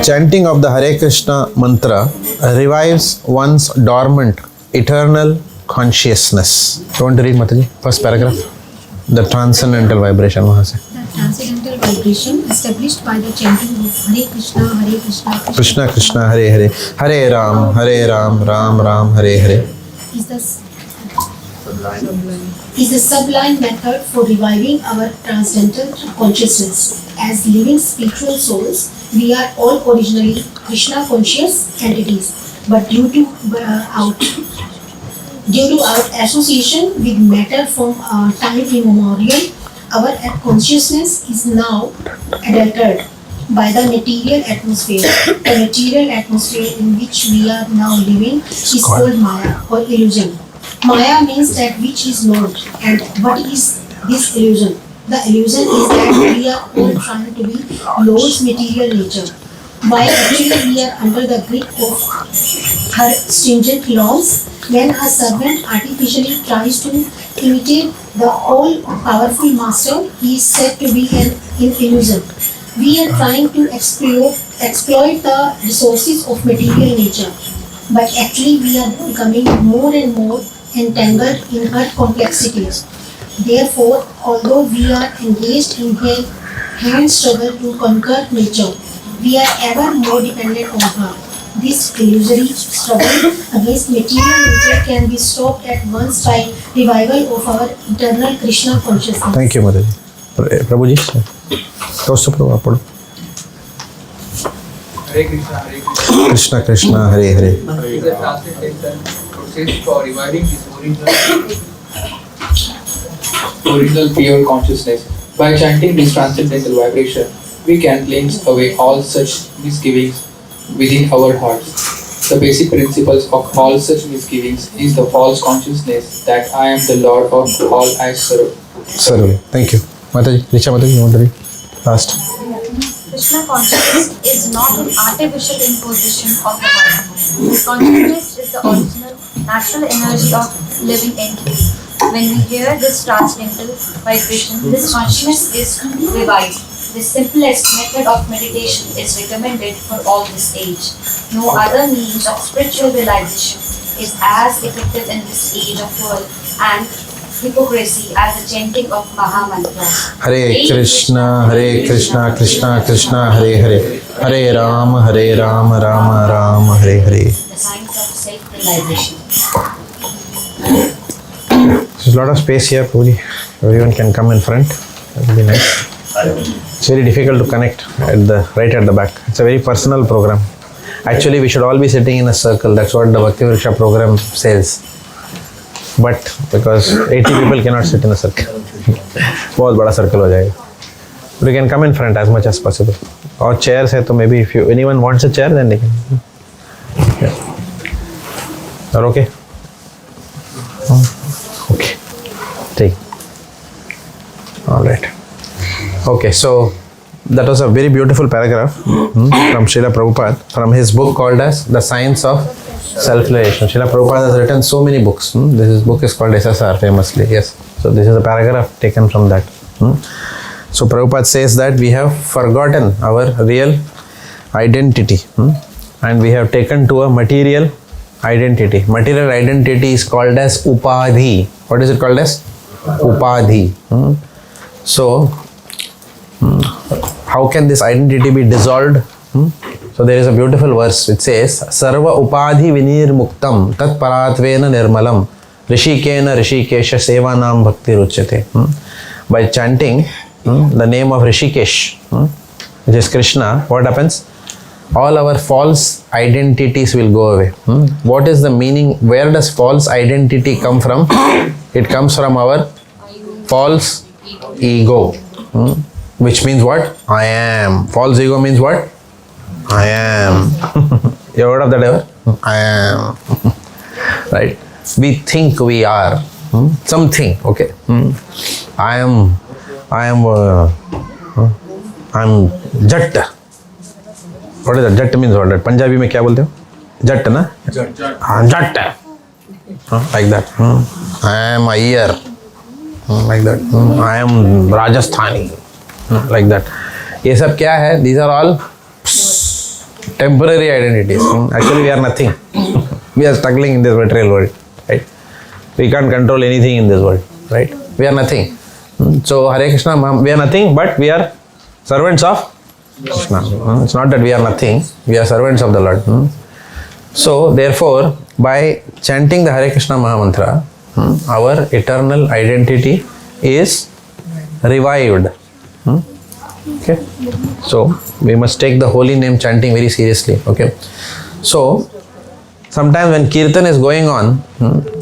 Chanting of the Hare Krishna mantra revives one's dormant, eternal consciousness. You want to read, Mataji? First paragraph. The transcendental vibration. वहाँ से. The transcendental vibration established by the chanting of Hare Krishna, Krishna Krishna, Hare Hare, Hare Ram, Ram Ram, Hare Hare. Is the sublime method for reviving our transcendental consciousness. As living spiritual souls, we are all originally Krishna conscious entities, but due to our association with matter from time immemorial, our consciousness is now adulterated by the material atmosphere. The material atmosphere in which we are now living is called Maya or illusion. Maya means that which is known. And what is this illusion? The illusion is that we are all trying to be Lord's material nature, while actually we are under the grip of her stringent laws. When a servant artificially tries to imitate the all-powerful master, he is said to be an illusion. We are trying to exploit the resources of material nature, but actually we are becoming more and more entangled in her complexities. Therefore, although we are engaged in a hand struggle to conquer nature, we are ever more dependent on her. This illusory struggle against material nature can be stopped at once by revival of our eternal Krishna consciousness. Thank you, Mataji. Prabhuji, Prabhu, Hare Krishna, Hare Krishna. Krishna Krishna, Hare Hare. It is a transcendental process for reviving this original pure consciousness. By chanting this transcendental vibration, we can cleanse away all such misgivings within our hearts. The basic principles of all such misgivings is the false consciousness that I am the Lord of all I serve. Sarve. Thank you. Mataji, Richa Mataji, you want to read? Last. Krishna consciousness is not an artificial imposition of the mind. Consciousness is the original, natural energy of living entity. When we hear this transcendental vibration, this consciousness is revived. The simplest method of meditation is recommended for all this age. No other means of spiritual realization is as effective in this age of world and hypocrisy as the chanting of Mahamantra. Hare Krishna, Krishna Krishna, Hare Hare, Hare Ram, Ram Ram, Hare Hare. The signs of self-realization. There's a lot of space here, Puri. Everyone can come in front. That will be nice. It's very difficult to connect right at the back. It's a very personal program. Actually, we should all be sitting in a circle. That's what the Bhakti Vriksha program says. But because 80 people cannot sit in a circle, बहुत बड़ा circle हो जाएगा. But you can come in front as much as possible. और chairs है तो maybe if anyone wants a chair, then they can. Yeah. Are okay? Okay. Take. All right. Okay, so that was a very beautiful paragraph from Srila Prabhupada from his book called as The Science of Self-Realization. Srila Prabhupada has written so many books. This book is called SSR famously. Yes. So this is a paragraph taken from that. So Prabhupada says that we have forgotten our real identity and we have taken to a material identity. Material identity is called as Upadhi. What is it called as? Upadhi. So how can this identity be dissolved? So there is a beautiful verse which says Sarva Upadhi Vinirmuktam Tat Paratvena Nirmalam Rishikena Rishikesha Sevanam Bhakti Ruchyate. By chanting the name of Rishikesh, which is Krishna, what happens? All our false identities will go away. What is the meaning? Where does false identity come from? It comes from our false ego. Which means what? I am. False ego means what? I am. You heard of that ever? I am. Right? We think we are something. Okay. I'm Jatt. What is that? Jatt means what? Punjabi में क्या बोलते हो? Jatt ना? Jatt. Like that. I am Iyer. like that. I am Rajasthani, like that. ये सब क्या है? These are all temporary identities. Actually, we are nothing. We are struggling in this material world, right? We can't control anything in this world, right? We are nothing. So Hare Krishna, we are nothing, but we are servants of Krishna. It's not that we are nothing. We are servants of the Lord. So therefore, by chanting the Hare Krishna Mahamantra, our eternal identity is revived. Okay, so we must take the holy name chanting very seriously. Okay, so sometimes when kirtan is going on,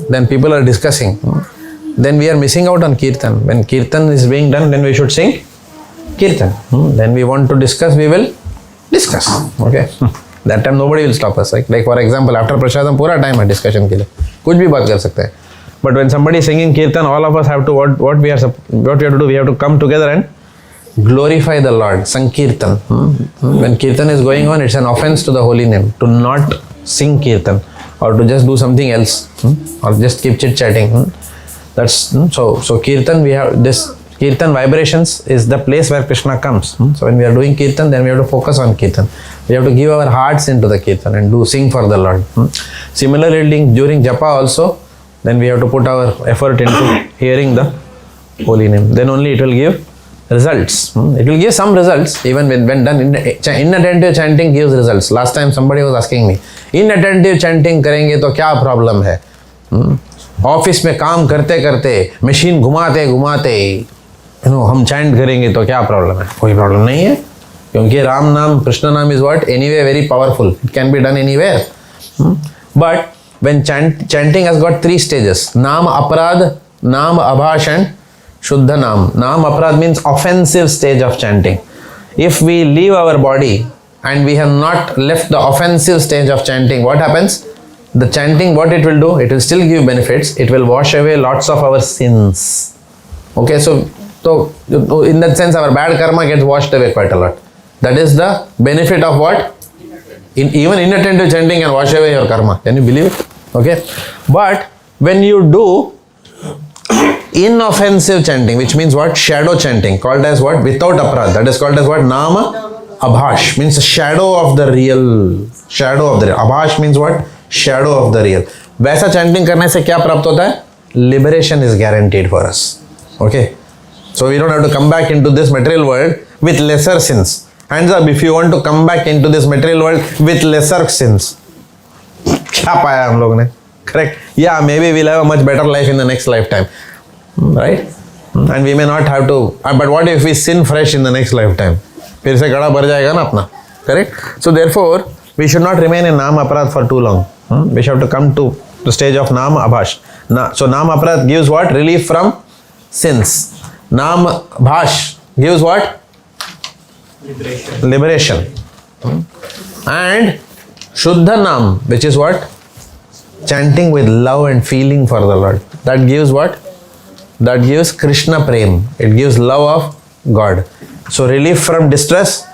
then people are discussing, then we are missing out on kirtan. When kirtan is being done, then we should sing kirtan. Then we want to discuss, we will discuss. Okay, that time nobody will stop us. Like for example, after prasadam पूरा time है discussion के लिए, कुछ भी बात कर सकते हैं. But when somebody is singing kirtan, all of us have to what we have to do. We have to come together and glorify the Lord. Sankirtan. When kirtan is going on, it's an offense to the holy name to not sing kirtan or to just do something else or just keep chit chatting. That's so kirtan. We have this kirtan vibrations is the place where Krishna comes. So when we are doing kirtan, then we have to focus on kirtan. We have to give our hearts into the kirtan and sing for the Lord. Similarly, during japa also, then we have to put our effort into hearing the holy name. Then only it will give results. It will give some results. Even when done, inattentive chanting gives results. Last time somebody was asking me, inattentive chanting करेंगे तो क्या problem है? Office में काम करते करते machine घुमाते घुमाते हम चैंट करेंगे तो क्या प्रॉब्लम है? कोई प्रॉब्लम नहीं है, क्योंकि राम नाम कृष्ण नाम is what anyway very powerful. It can be done anywhere. But when chanting has got 3 stages: Naam Aparad, Naam Abhash and Shuddha Naam. Naam Aparad means offensive stage of chanting. If we leave our body and we have not left the offensive stage of chanting, what happens? The chanting, what it will do? It will still give benefits. It will wash away lots of our sins. Okay, so in that sense, our bad karma gets washed away quite a lot. That is the benefit of what? Even inattentive chanting can wash away your karma. Can you believe it? Okay, but when you do inoffensive chanting, which means what? Shadow chanting, called as what? Without aparad. That is called as what? Nama Abhash, means a shadow of the real. Shadow of the real. Abhash means what? Shadow of the real. वैसा chanting करने से क्या प्राप्त होता है? Liberation is guaranteed for us. Okay, so we don't have to come back into this material world with lesser sins. Hands up if you want to come back into this material world with lesser sins. क्या पाया हम लोग ने? Correct? Yeah, maybe we'll have a much better life in the next lifetime, right? And we may not have to. But what if we sin fresh in the next lifetime? फिर से गड़ा भर जाएगा ना अपना. Correct? So therefore, we should not remain in Naam Aparad for too long. We should have to come to the stage of Naam Abhash. So Naam Aparad gives what? Relief from sins. Naam Bhash gives what? Liberation. And Shuddha Naam, which is what? Chanting with love and feeling for the Lord. That gives what? That gives Krishna Prem. It gives love of God. So relief from distress,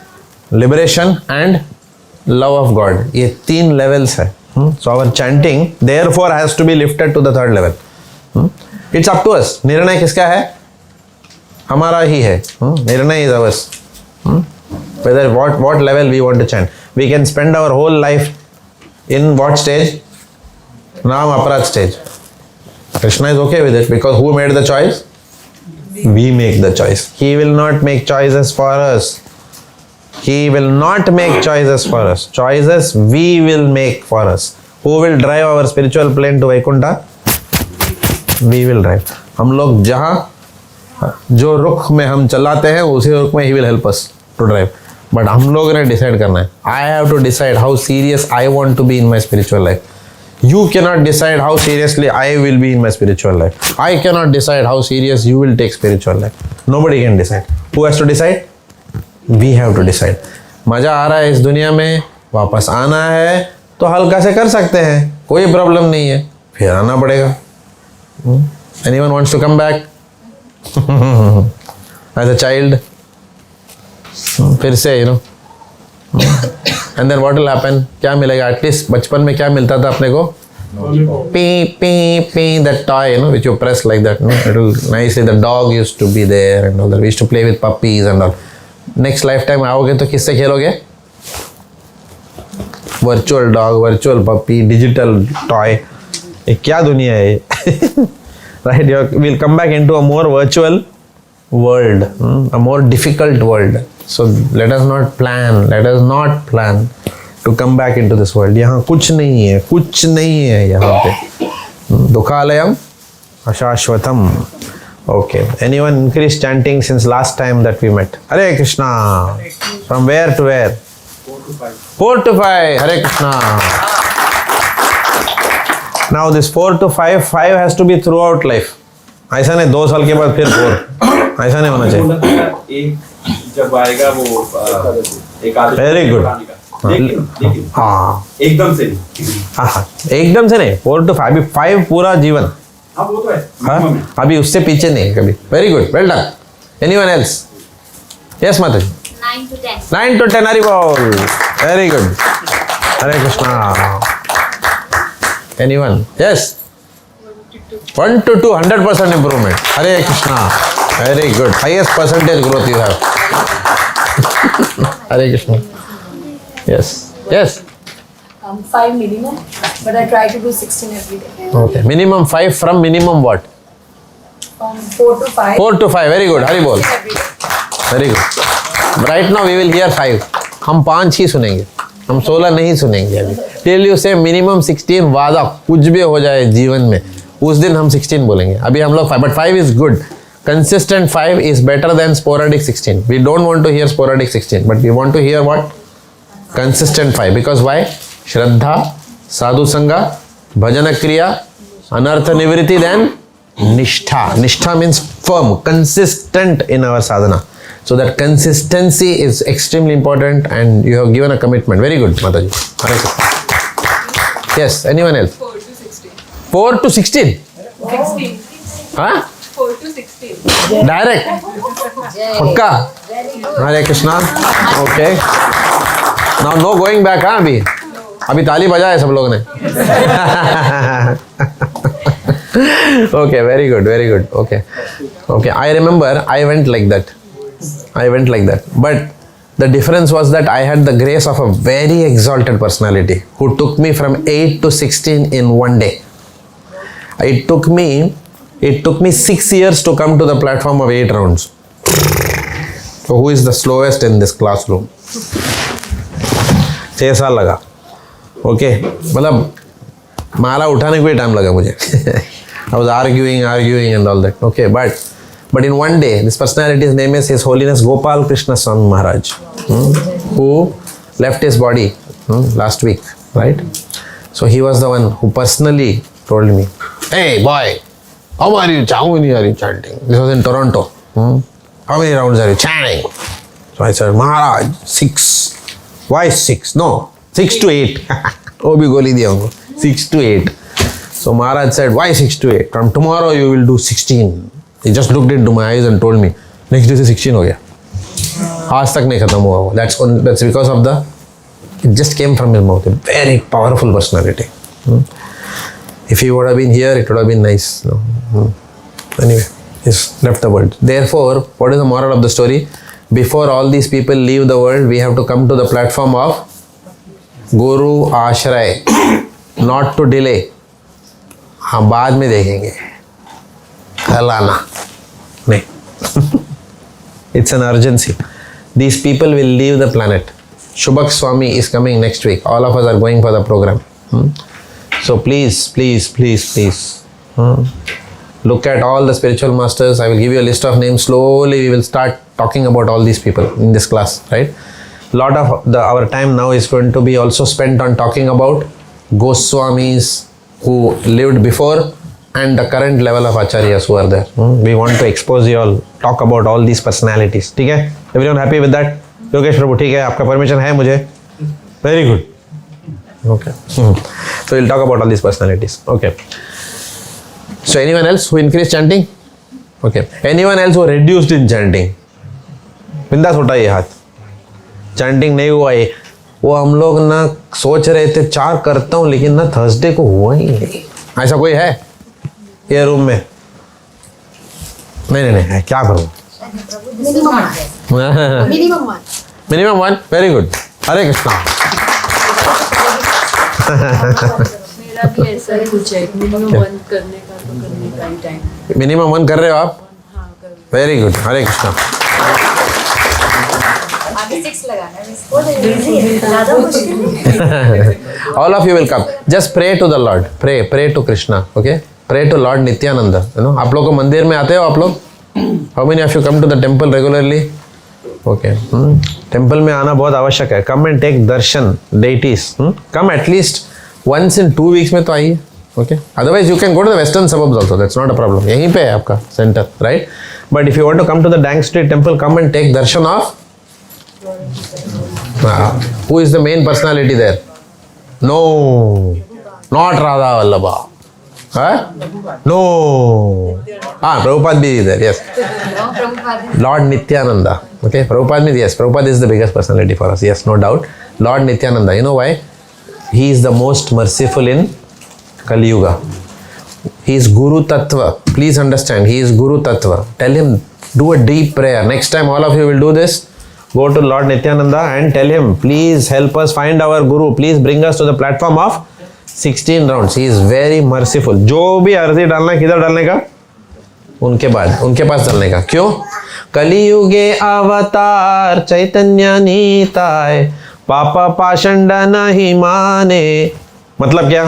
liberation and love of God. ये 3 levels है. So our chanting therefore has to be lifted to the 3rd level. It's up to us. निर्णय किसका है? हमारा ही है. निर्णय is ours. Whether what level we want to chant. We can spend our whole life in what stage? Naam Aparad stage. Krishna is okay with it because who made the choice? We make the choice. He will not make choices for us. He will not make choices for us. Choices we will make for us. Who will drive our spiritual plane to Vaikuntha? We will drive. हम लोग जहाँ जो रुख में हम चलाते हैं उसी रुख में he will help us to drive. But हम लोगों ने डिसाइड करना है. I have to decide how serious I want to be in my spiritual life. You cannot decide how seriously I will be in my spiritual life. I cannot decide how serious you will take spiritual life. Nobody can decide. Who has to decide? We have to decide. मजा आ रहा है इस दुनिया में, वापस आना है तो हल्का से कर सकते हैं, कोई प्रॉब्लम नहीं है, फिर आना पड़ेगा. Anyone wants to come back? As a child? फिर से and then what will happen? क्या मिलेगा? एटलीस्ट बचपन में क्या मिलता था अपने को? Pee, that toy, which you press like that, it will nicely, the dog used to be there and all that. We used to play with puppies and all. Next lifetime आओगे तो किससे खेलोगे? Virtual dog, virtual puppy, digital toy. ये क्या दुनिया है ये? Right, we'll come back into a more virtual world, a more difficult world. So let us not plan to come back into this world. यहाँ कुछ नहीं है यहाँ पे. दुखालयम अशाश्वतम. Okay. Anyone increased chanting since last time that we met? Hare Krishna. From where to where? 4 to 5. 4 to 5. Hare Krishna. Now this 4 to 5 has to be throughout life. ऐसा नहीं 2 साल के बाद फिर 4. ऐसा नहीं होना चाहिए. एक जब आएगा वो वेरी गुड. हाँ एकदम से नहीं. हाँ एकदम से नहीं. 4 to 5 अभी 5 पूरा जीवन. हाँ वो तो है. हाँ अभी उससे पीछे नहीं कभी. Very good, well done. Anyone else? Yes माता जी. 9 to 10. 9 to 10 हरि बोल. Very good. Hare Krishna. Anyone? Yes. 1 to 2 100% improvement. Hare Krishna. Very good. Highest percentage growth you have. Hare Krishna. Yes yes. 5 minimum, but I try to do 16 every day. Okay. Minimum 5 from minimum what? From 4 to 5. 4 to 5. Very good. Hari bol. Every day. Very good. Right now we will hear 5. हम 5 ही सुनेंगे. हम 16 नहीं सुनेंगे अभी. Till you say minimum 16 वादा कुछ भी हो जाए जीवन में उस दिन हम 16 बोलेंगे. अभी हम लोग 5. But 5 is good. Consistent 5 is better than sporadic 16. We don't want to hear sporadic 16, but we want to hear what? Consistent 5. Because why? Shraddha, sadhu sanga, bhajana kriya, anartha nivritti, then nishtha. Nishtha means firm, consistent in our sadhana. So that consistency is extremely important and you have given a commitment. Very good, Mataji. Hare Krishna. Yes, anyone else? 4 to 16. 4 to 16? 16. Huh? 4 to 16. Direct? Pakka? Hare Krishna. Okay. Now no going back, huh, अभी? अभी ताली बजाए सब लोग ने. Okay, very good, very good. Okay, okay. I remember I went like that. But the difference was that I had the grace of a very exalted personality who took me from 8 to 16 in one day. It took me 6 years to come to the platform of 8 rounds. So who is the slowest in this classroom? 6 साल लगा. Okay मतलब माला उठाने को भी time लगा मुझे. I was arguing and all that. Okay, but in one day, this personality's name is His Holiness Gopal Krishna Swami Maharaj, who left his body last week, right? So he was the one who personally told me, "Hey boy, how many are you chanting?" This was in Toronto. How many rounds are you chanting? So I said, Maharaj, 6. Why 6? No, 6 to 8. वो भी गोली दिया उनको. 6 to 8. So Maharaj said, why 6 to 8? From tomorrow you will do 16. He just looked into my eyes and told me, next day से 16 हो गया. आज तक नहीं खत्म हुआ वो. That's because of it just came from his mouth. A very powerful personality. If he would have been here, it would have been nice. No. Anyway, he's left the world. Therefore, what is the moral of the story? Before all these people leave the world, we have to come to the platform of Guru Ashray. Not to delay. हाँ बाद में देखेंगे. कल आना नहीं. It's an urgency. These people will leave the planet. Shubhak Swami is coming next week. All of us are going for the program. So please. Look at all the spiritual masters. I will give you a list of names. Slowly we will start talking about all these people in this class, right? A lot of our time now is going to be also spent on talking about Goswamis who lived before and the current level of acharyas who are there. We want to expose you all, talk about all these personalities. ठीक है? Everyone happy with that? Yogesh प्रभु ठीक है? आपका permission है मुझे? Very good. Okay. So we'll talk about all these personalities. Okay. So anyone else who increased chanting? Okay. Anyone else who reduced in chanting? बिंदास उठाइए हाथ. Chanting नहीं हुआ ये. वो हम लोग ना सोच रहे थे 4 करता हूँ लेकिन ना थर्सडे को हुआ ही नहीं। ऐसा कोई है ये रूम में? नहीं है, क्या करूँ? Minimum one. Minimum 1, very good. Hare Krishna. मेरा भी ऐसा ही कुछ है, मिनिमम 1 करने का तो करने का ही टाइम। मिनिमम 1 कर रहे हो आप? हाँ कर। Very good, Hare Krishna. आगे 6 लगाना है इसको, इजी है, ज़्यादा मुश्किल नहीं। All of you will come. Just pray to the Lord. Pray to Krishna. Okay? Pray to Lord Nityananda. You know, आप लोग को मंदिर में आते हो आप लोग? How many of you come to the temple regularly? Okay. Temple में आना बहुत आवश्यक है. Come and take darshan deities. Come at least once in 2 weeks में तो आइए. Okay? Otherwise you can go to the western suburbs also. That's not a problem. यहीं पे है आपका center, right? But if you want to come to the Dank Street temple, come and take darshan of. Who is the main personality there? No, not Radha Vallabha. Huh? No. Prabhupada be there, yes. No, Prabhupada. Lord Nityananda. Okay, Prabhupada means, yes, Prabhupada is the biggest personality for us, yes, no doubt. Lord Nityananda, you know why? He is the most merciful in Kali Yuga. He is Guru Tattva. Please understand, he is Guru Tattva. Tell him, do a deep prayer. Next time all of you will do this, go to Lord Nityananda and tell him, please help us find our Guru. Please bring us to the platform of 16 rounds. He is very merciful. जो भी अर्जी डालना है किधर डालने का? उनके बाद, उनके पास डालने का। क्यों? कलियुगे अवतार चैतन्य नीताय पापा पाषंड नहीं माने। मतलब क्या?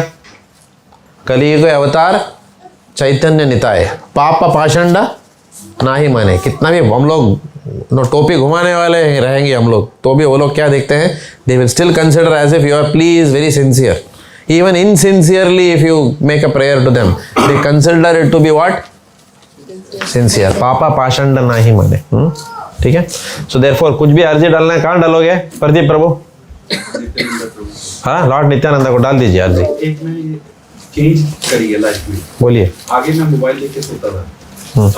कलियुगे अवतार चैतन्य निताय पापा पाषंड नहीं माने। कितना भी हम लोग टोपी घुमाने वाले रहेंगे हम लोग तो भी वो लोग क्या देखते हैं? They will still consider as if you are please very sincere. Even insincerely, if you make a prayer to them, they consider it to be what? Sincere. पापा पाषंड नहीं माने. ठीक है? So therefore, कुछ भी अर्जी डालना है कहाँ डालोगे? प्रदीप प्रभु? हाँ, लॉर्ड नित्यानंदा को डाल दीजिए अर्जी. एक मैंने चेंज करी है लाइफ में. बोलिए. आगे मैं मोबाइल लेके सोता था.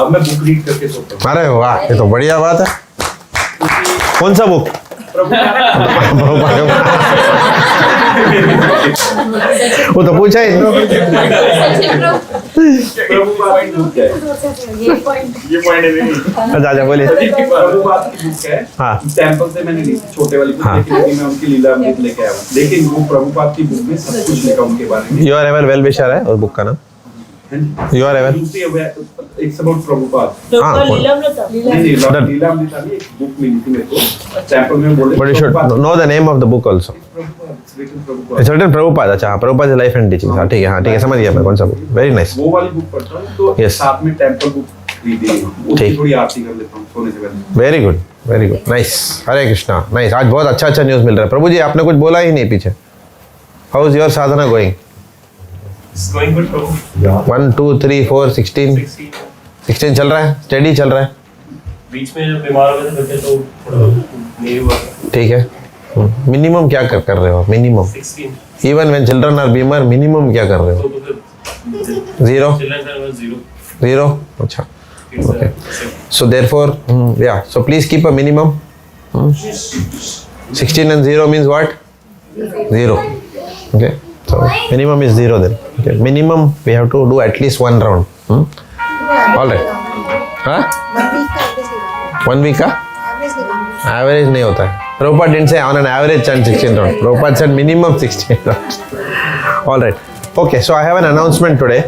अब मैं बुक रीड करके सोता हूँ. अरे वाह, ये तो बढ़िया बात है. कौन सा बुक? वो तो पूछा ही. प्रभुपाद बुक है. ये पॉइंट अच्छा बोलिए. प्रभुपाद की बुक है. हाँ. टेम्पल से मैंने ली छोटे वाली बुक. हाँ. लेकिन मैं उनकी लीला अमृत लेके आया हूँ. लेकिन वो प्रभुपाद की बुक में सब कुछ लिखा उनके बारे में. You are ever well wisher है और बुक का नाम? You are ever. It's about Prabhupada. हाँ. नहीं लीला अमृत वाली एक बुक मिली थी मेरे को. टेम्पल में बोले. But you should know the name of the book also. It's written Prabhupada. अच्छा, Prabhupada life and teaching. हाँ ठीक है, समझ गया मैं कौन सा बुक. Very nice. वो वाली बुक पढ़ता हूँ तो Yes. साथ में टेम्पल बुक खरीदी है. उसकी ठीक. थोड़ी आरती कर लेता हूँ सोने से पहले. Very good, very good. Nice. हरे कृष्णा. Nice. आज बहुत अच्छा न्यूज़ मिल रहा है. प्रभु जी आपने कुछ बोला ही नहीं पीछे. How is your sadhana going? It's going good, Prabhu. 1, 2, 3, 4, 16. 16 चल रहा है. Steady चल रहा है. बीच में जब बीमार हो गए थे तो थोड़ा नहीं हुआ. ठीक है. मिनिमम क्या कर रहे हो? Minimum. 16. Even when children are बीमार मिनिमम क्या कर रहे हो? तो फिर 0. Children was 0. 0. अच्छा. It's Okay. same. So therefore, yeah. So please keep a minimum. 16 and 0 means what? 0. Okay. So minimum is 0 then. Okay. Minimum we have to do at least 1 round. All right. हाँ? 1 week का? Average नहीं होता है. Prabhupada didn't say on an average chant 16 rounds. Prabhupada said minimum 16 rounds. All right. Okay. So I have an announcement today.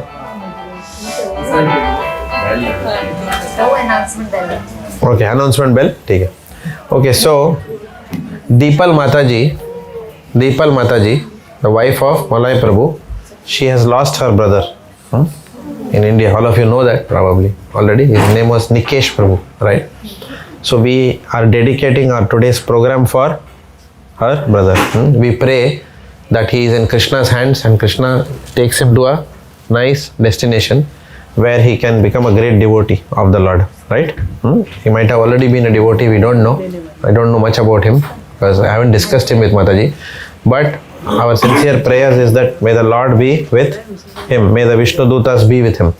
no announcement bell. Okay, announcement bell. ठीक है. Okay, so Deepal Mataji, the wife of Malay Prabhu, she has lost her brother in India. All of you know that probably already. His name was Nikesh Prabhu, right? So we are dedicating our today's program for her brother. We pray that he is in Krishna's hands and Krishna takes him to a nice destination where he can become a great devotee of the Lord, right? He might have already been a devotee, we don't know. I don't know much about him because I haven't discussed him with Mataji. But our sincere prayers is that may the Lord be with him, may the Vishnu Dutas be with him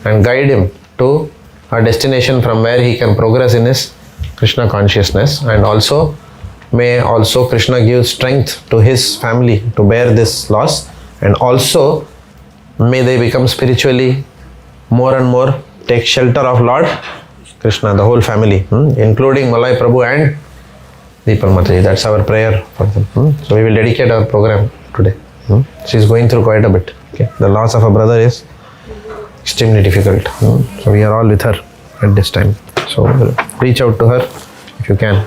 and guide him to a destination from where he can progress in his Krishna consciousness and also May also Krishna give strength to his family to bear this loss, and also may they become spiritually more and more take shelter of Lord Krishna, the whole family, including Malai Prabhu and Deepal Mataji. That's our prayer for them. So we will dedicate our program today. She is going through quite a bit. Okay. The loss of a brother is extremely difficult. So we are all with her at this time. So reach out to her if you can.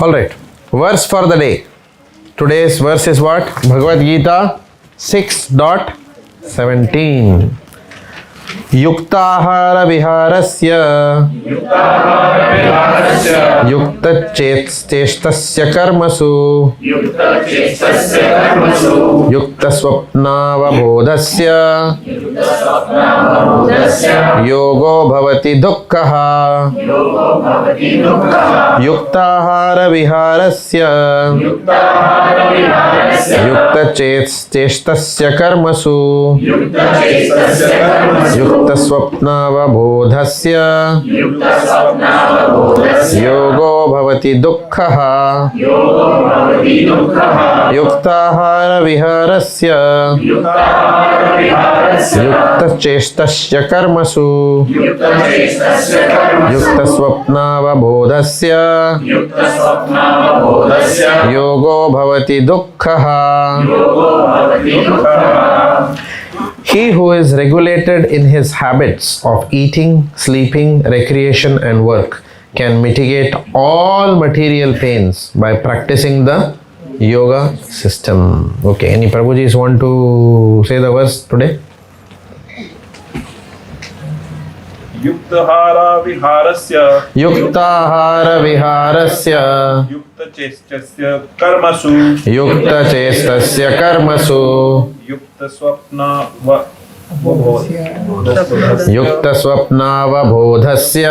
All right. Verse for the day. Today's verse is what? Bhagavad Gita 6.17. Yuktahara viharasya yuktachestasya karmasu yuktasvapnavabodhasya yogo bhavati dukkha yuktahara viharasya yuktachestasya karmasu युक्तस्वप्नावबोधस्य योगो भवति दुःखः युक्ताहारविहारस्य युक्तचेष्टस्य कर्मसु युक्तस्वप्नावबोधस्य योगो भवति दुःखः. He who is regulated in his habits of eating, sleeping, recreation and work can mitigate all material pains by practicing the yoga system. Okay, any Prabhujis want to say the verse today? Yuktahara viharasya Yuktahara viharasya yuktachestasya karmasu yuktachestasya karmasu युक्तस्वप्नावबोधस्य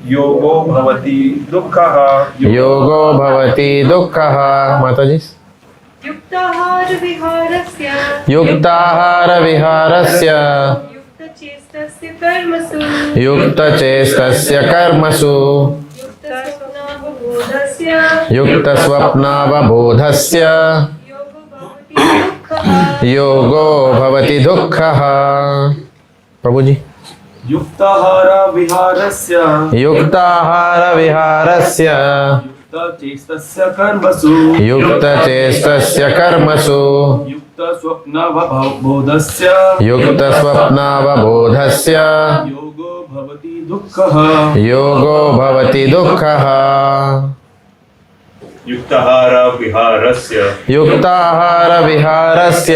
योगो भवति दुःखः योगो भवति दुःखः. माताजी. युक्ताहारविहारस्य युक्ताहारविहारस्य युक्तचेष्टस्य कर्मसु युक्तचेष्टस्य कर्मसु युक्तस्वप्नावबोधस्य युक्तस्वप्नावबोधस्य योगो भवति दुःखः. प्रभुजी. युक्ताहार विहारस्य युक्ताहारविहारस्य युक्तचेष्टस्य कर्मसु युक्तचेष्टस्य कर्मसु युक्तस्वप्नावबोधस्य युक्तस्वप्नावबोधस्य योगो भवति दुःखः योगो भवति दुःखः. युक्ताहार विहारस्य युक्ताहारविहारस्य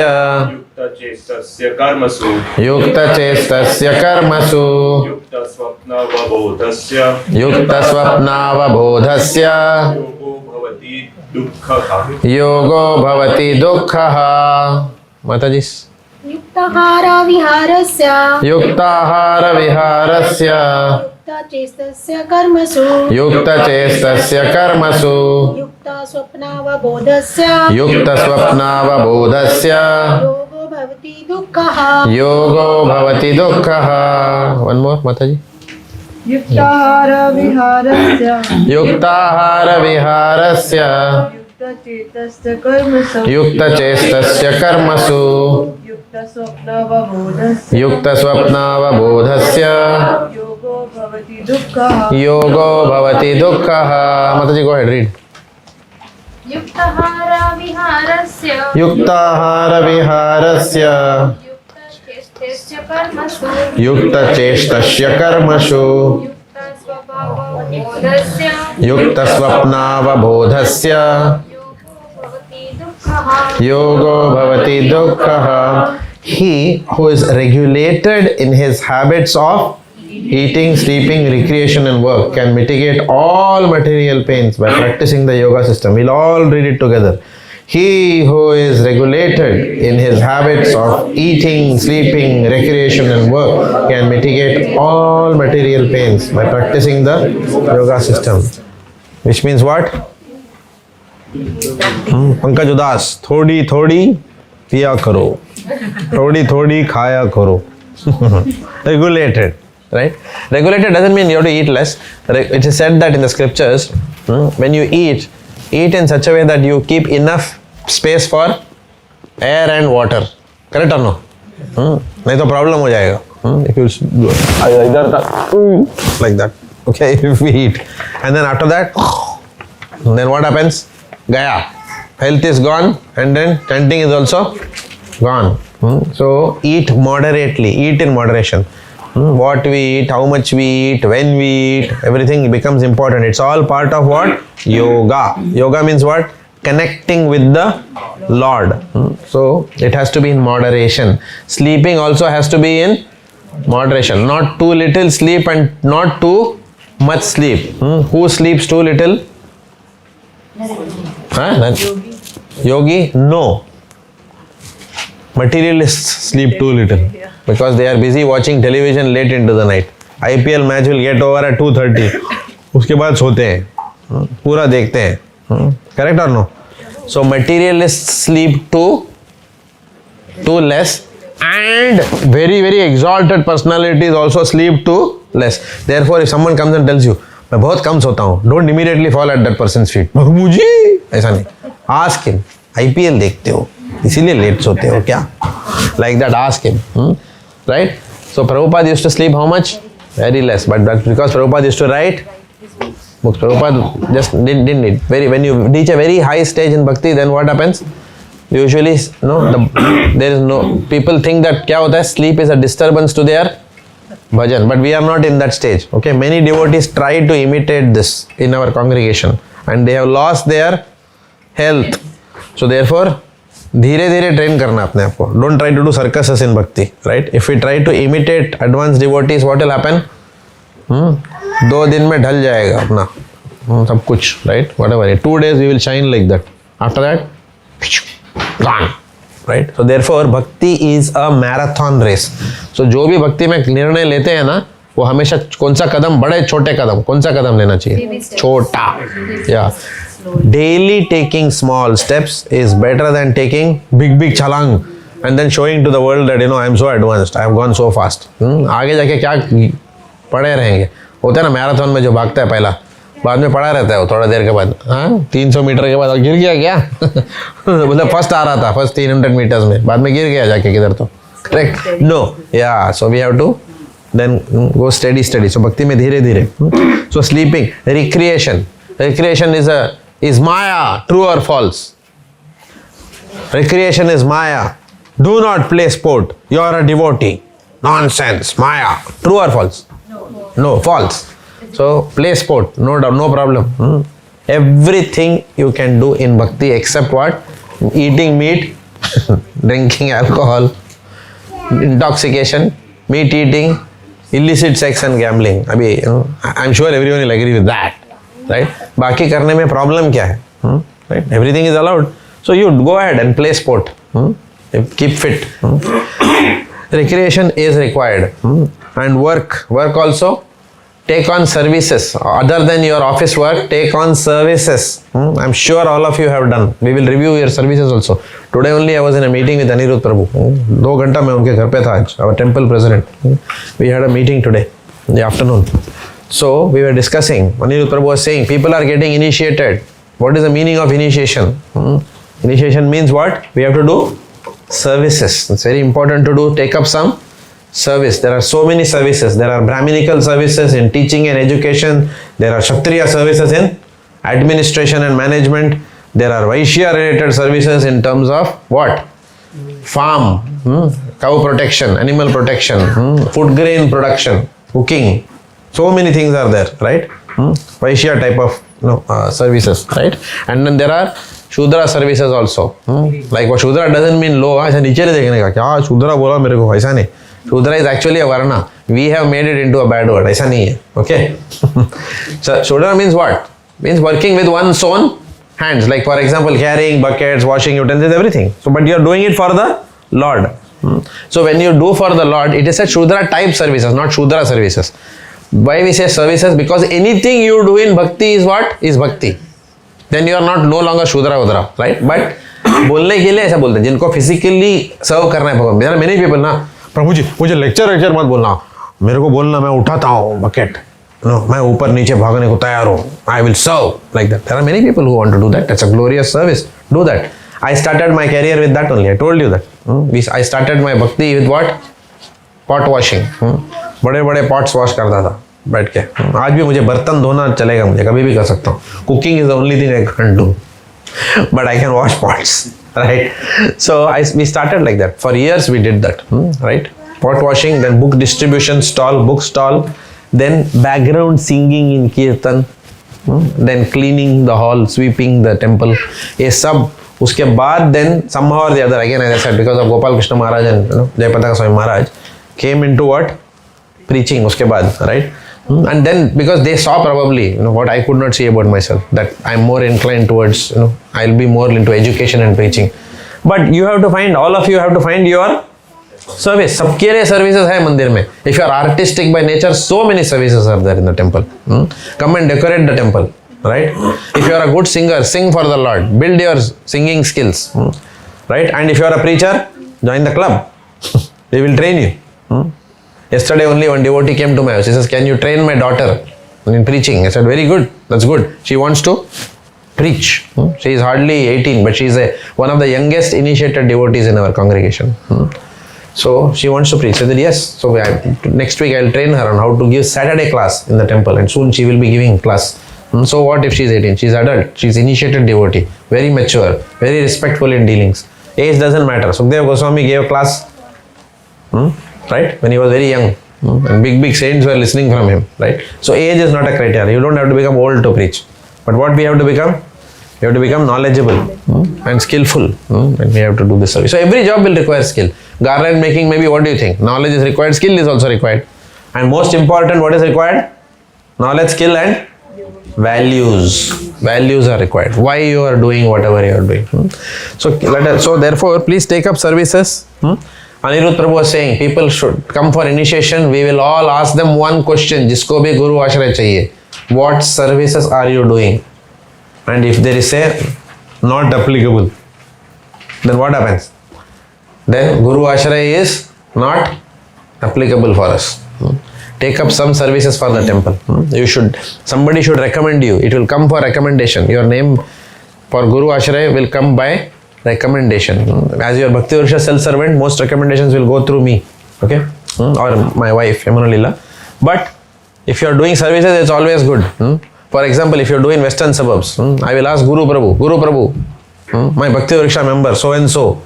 युक्तचेष्टस्य कर्मसु युक्तचेष्टस्य कर्मसु युक्तस्वप्नावबोधस्य युक्तस्वप्नावबोधस्य योगो भवति दुःखः योगो भवति दुःखः. माताजी. युक्ताहारविहारस्य युक्ताहारविहारस्य युक्तचेष्टस्य कर्मसु युक्तचेष्टस्य कर्मसु युक्तस्वप्नावबोधस्य युक्तस्वप्नावबोधस्य योगो भवति दुःखः योगो भवति दुःखः. One more, Mataji. युक्ताहारविहारस्य युक्ताहारविहारस्य युक्तचेतस्य कर्मसु युक्तचेष्टस्य कर्मसु युक्तस्वप्नावबोधस्य युक्तस्वप्नावबोधस्य योगो भवति दुःखः योगो भवति दुःखः. Mataji, go ahead, read. युक्ताहारविहारस्य युक्ताहारविहारस्य युक्तचेष्टस्य कर्मसु युक्तचेष्टस्य कर्मसु युक्तस्वभावबोधस्य युक्तस्वप्नावबोधस्य योगो भवति दुःखः. He who is regulated in his habits of eating, sleeping, recreation and work can mitigate all material pains by practicing the yoga system. We'll all read it together. He who is regulated in his habits of eating, sleeping, recreation and work can mitigate all material pains by practicing the yoga system. Which means what? Pankaj उदास, थोड़ी थोड़ी पिया करो, थोड़ी थोड़ी खाया करो. Regulated. right? Regulated doesn't mean you have to eat less. It is said that in the scriptures, when you eat in such a way that you keep enough space for air and water. Correct or no? नहीं तो problem हो जाएगा. If you इधर like that, okay, if we eat, and then after that, then what happens? Gaya. Health is gone, and then chanting is also gone. So eat moderately, eat in moderation. What we eat, how much we eat, when we eat, everything becomes important. It's all part of what? Yoga. Yoga means what? Connecting with the Lord. So it has to be in moderation. Sleeping also has to be in moderation. Not too little sleep and not too much sleep. Who sleeps too little? Yogi? No. Materialists sleep too little because they are busy watching television late into the night. IPL match will get over at 2:30. उसके बाद सोते हैं, पूरा देखते हैं. Correct or no? So materialists sleep too less, and very very exalted personalities also sleep too less. Therefore, if someone comes and tells you, मैं बहुत कम सोता हूँ, don't immediately fall at that person's feet. मुझे ऐसा नहीं. Ask him. IPL देखते हो, इसीलिए लेट सोते हो क्या? Like that, ask him. Right? So Prabhupada used to sleep how much? Very less. But because Prabhupada used to write books, Prabhupada just didn't need. When you reach a very high stage in bhakti, then what happens? Usually, there is no. People think that क्या होता है? Sleep is a disturbance to their bhajan, but we are not in that stage. Okay, many devotees try to imitate this in our congregation, and they have lost their health. So therefore, धीरे धीरे train करना अपने आप को. Don't try to do circuses in bhakti, right? If we try to imitate advanced devotees, what will happen? 2 दिन में ढल जाएगा अपना सब कुछ, right? Whatever. 2 days we will shine like that. After that, gone, right? So therefore, bhakti is a marathon race. So जो भी भक्ति में निर्णय लेते हैं ना, वो हमेशा कौन सा कदम, बड़े छोटे कदम, कौन सा कदम लेना चाहिए? छोटा. Yeah. Daily taking small steps is better than taking big chalang and then showing to the world that I am so advanced, I have gone so fast. आगे जाके क्या पड़े रहेंगे? होता है ना मैराथन में जो भागता है पहला, बाद में पड़ा रहता है वो थोड़ा देर के बाद. 300 मीटर के बाद गिर गया क्या? मतलब फर्स्ट आ रहा था, फर्स्ट 300 मीटर्स में, बाद में गिर गया जाके किधर तो. Correct? No. Yeah so we have to then go steady. So bhakti में धीरे धीरे. So sleeping, recreation is Maya, true or false? Recreation is Maya. Do not play sport. You are a devotee. Nonsense. Maya. True or false? No, false. So play sport. No doubt, no problem. Everything you can do in bhakti except what? Eating meat, drinking alcohol, intoxication, meat eating, illicit sex and gambling. अभी I'm sure everyone will agree with that. Right? बाकी करने में problem क्या है? Right? Everything is allowed. So you go ahead and play sport. Keep fit. Recreation is required. And work also. Take on services. Other than your office work, take on services. I'm sure all of you have done. We will review your services also. Today only I was in a meeting with Anirudh Prabhu. 2 घंटा मैं उनके घर पे था आज. Our temple president. We had a meeting today in the afternoon. So we were discussing, Anirudh Prabhu was saying, people are getting initiated. What is the meaning of initiation? Initiation means what? We have to do services. It's very important to take up some service. There are so many services. There are Brahminical services in teaching and education. There are Kshatriya services in administration and management. There are Vaishya related services in terms of what? Farm, cow protection, animal protection, food grain production, cooking. So many things are there, right? Vaishya type of services, right? And then there are Shudra services also. Like what Shudra doesn't mean low. ऐसा नीचे नहीं देखने का क्या Shudra बोला मेरे को, ऐसा नहीं. Shudra is actually a varna. We have made it into a bad word. ऐसा नहीं है. Okay? So Shudra means what? Means working with one's own hands. Like for example, carrying buckets, washing utensils, everything. So but you are doing it for the Lord. So when you do for the Lord, it is a Shudra type services, not Shudra services. Why we say services? Because anything you do in bhakti is what? Is bhakti. Then you are not no longer Shudra Udra, right? But बोलने के लिए ऐसा बोलते हैं जिनको physically सर्व करना है भगवान. There are many people ना, प्रभु जी मुझे लेक्चर मत बोलना, मेरे को बोलना, मैं उठाता हूँ बकेट, नो, मैं ऊपर नीचे भागने को तैयार हूँ, I will serve like that. There are many people who want to do that. It's a glorious service. Do that. I started my career with that only. I told you that. I started my bhakti with what? Pot washing. बड़े बड़े pots wash करता था बैठ के. आज भी मुझे बर्तन धोना चलेगा, मुझे कभी भी कर सकता हूँ. Cooking is the only thing I can do, but I can wash pots, right? So we started like that. For years we did that, right? Pot washing, then book distribution stall, book stall, then background singing in kirtan, then cleaning the hall, sweeping the temple. ये सब उसके बाद then somehow or the other, again as I said, because of Gopal Krishna Maharaj and Jayapataka Swami Maharaj came into what? Preaching उसके बाद, right? And then because they saw probably what I could not see about myself, that I'm more inclined towards I'll be more into education and preaching. But you have to find, all of you have to find your service. सबके लिए services है मंदिर में. If you are artistic by nature, so many services are there in the temple. Come and decorate the temple, right? If you are a good singer, sing for the Lord. Build your singing skills, right? And if you are a preacher, join the club. They will train you. Yesterday only one devotee came to my house. He says, can you train my daughter in preaching? I said, very good. That's good. She wants to preach. She is hardly 18, but she is one of the youngest initiated devotees in our congregation. So she wants to preach. I said, yes. So next week I will train her on how to give Saturday class in the temple, and soon she will be giving class. So what if she is 18? She is adult. She is initiated devotee. Very mature. Very respectful in dealings. Age doesn't matter. Sukadeva Goswami gave class. Right? When he was very young, and big saints were listening from him, right? So age is not a criteria. You don't have to become old to preach. But what we have to become? We have to become knowledgeable and skillful, and we have to do this service. So every job will require skill. Garland making, maybe, what do you think? Knowledge is required, skill is also required. And most important, what is required? Knowledge, skill and values. Values are required. Why you are doing whatever you are doing. So therefore, please take up services. Anirudh Prabhu was saying, people should come for initiation. We will all ask them one question. जिसको भी गुरु आश्रय चाहिए, what services are you doing? And if there is a not applicable, then what happens? Then Guru Ashray is not applicable for us. Take up some services for the temple. Somebody should recommend you. It will come for recommendation. Your name for Guru Ashray will come by recommendation. As your Bhakti Vriksha self-servant, most recommendations will go through me, okay, or my wife Yamuna Lila. But if you are doing services, it's always good. For example, if you are doing western suburbs, I will ask Guru Prabhu, my Bhakti Vriksha member so and so,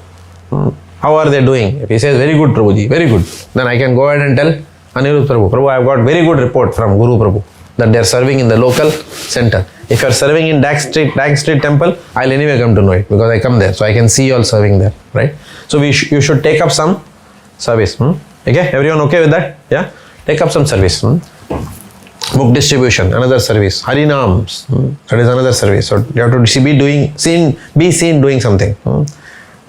how are they doing? If he says very good Prabhuji, very good, then I can go ahead and tell Anirudh Prabhu, I have got very good report from Guru Prabhu that they are serving in the local center. If you are serving in Dag Street Temple, I'll anyway come to know it because I come there, so I can see you all serving there, right? So you should take up some service. Okay, everyone okay with that? Yeah, take up some service. Book distribution, another service. Harinams, that is another service. So you have to be seen doing something.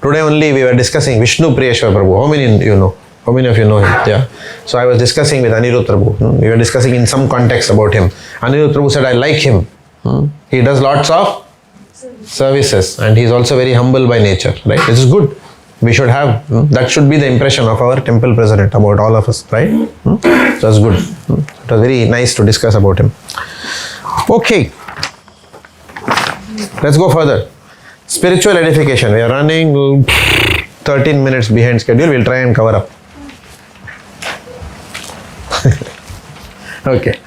Today only we were discussing Vishnu Priyeshwar Prabhu. How many you know? How many of you know him? Yeah. So I was discussing with Anirudh Prabhu. We were discussing in some context about him. Anirudh Prabhu said, I like him. He does lots of services and he is also very humble by nature, right? This is good. We should have, that should be the impression of our temple president about all of us, right? So that's good. It was very nice to discuss about him. Okay. Let's go further. Spiritual edification. We are running 13 minutes behind schedule. We'll try and cover up. Okay.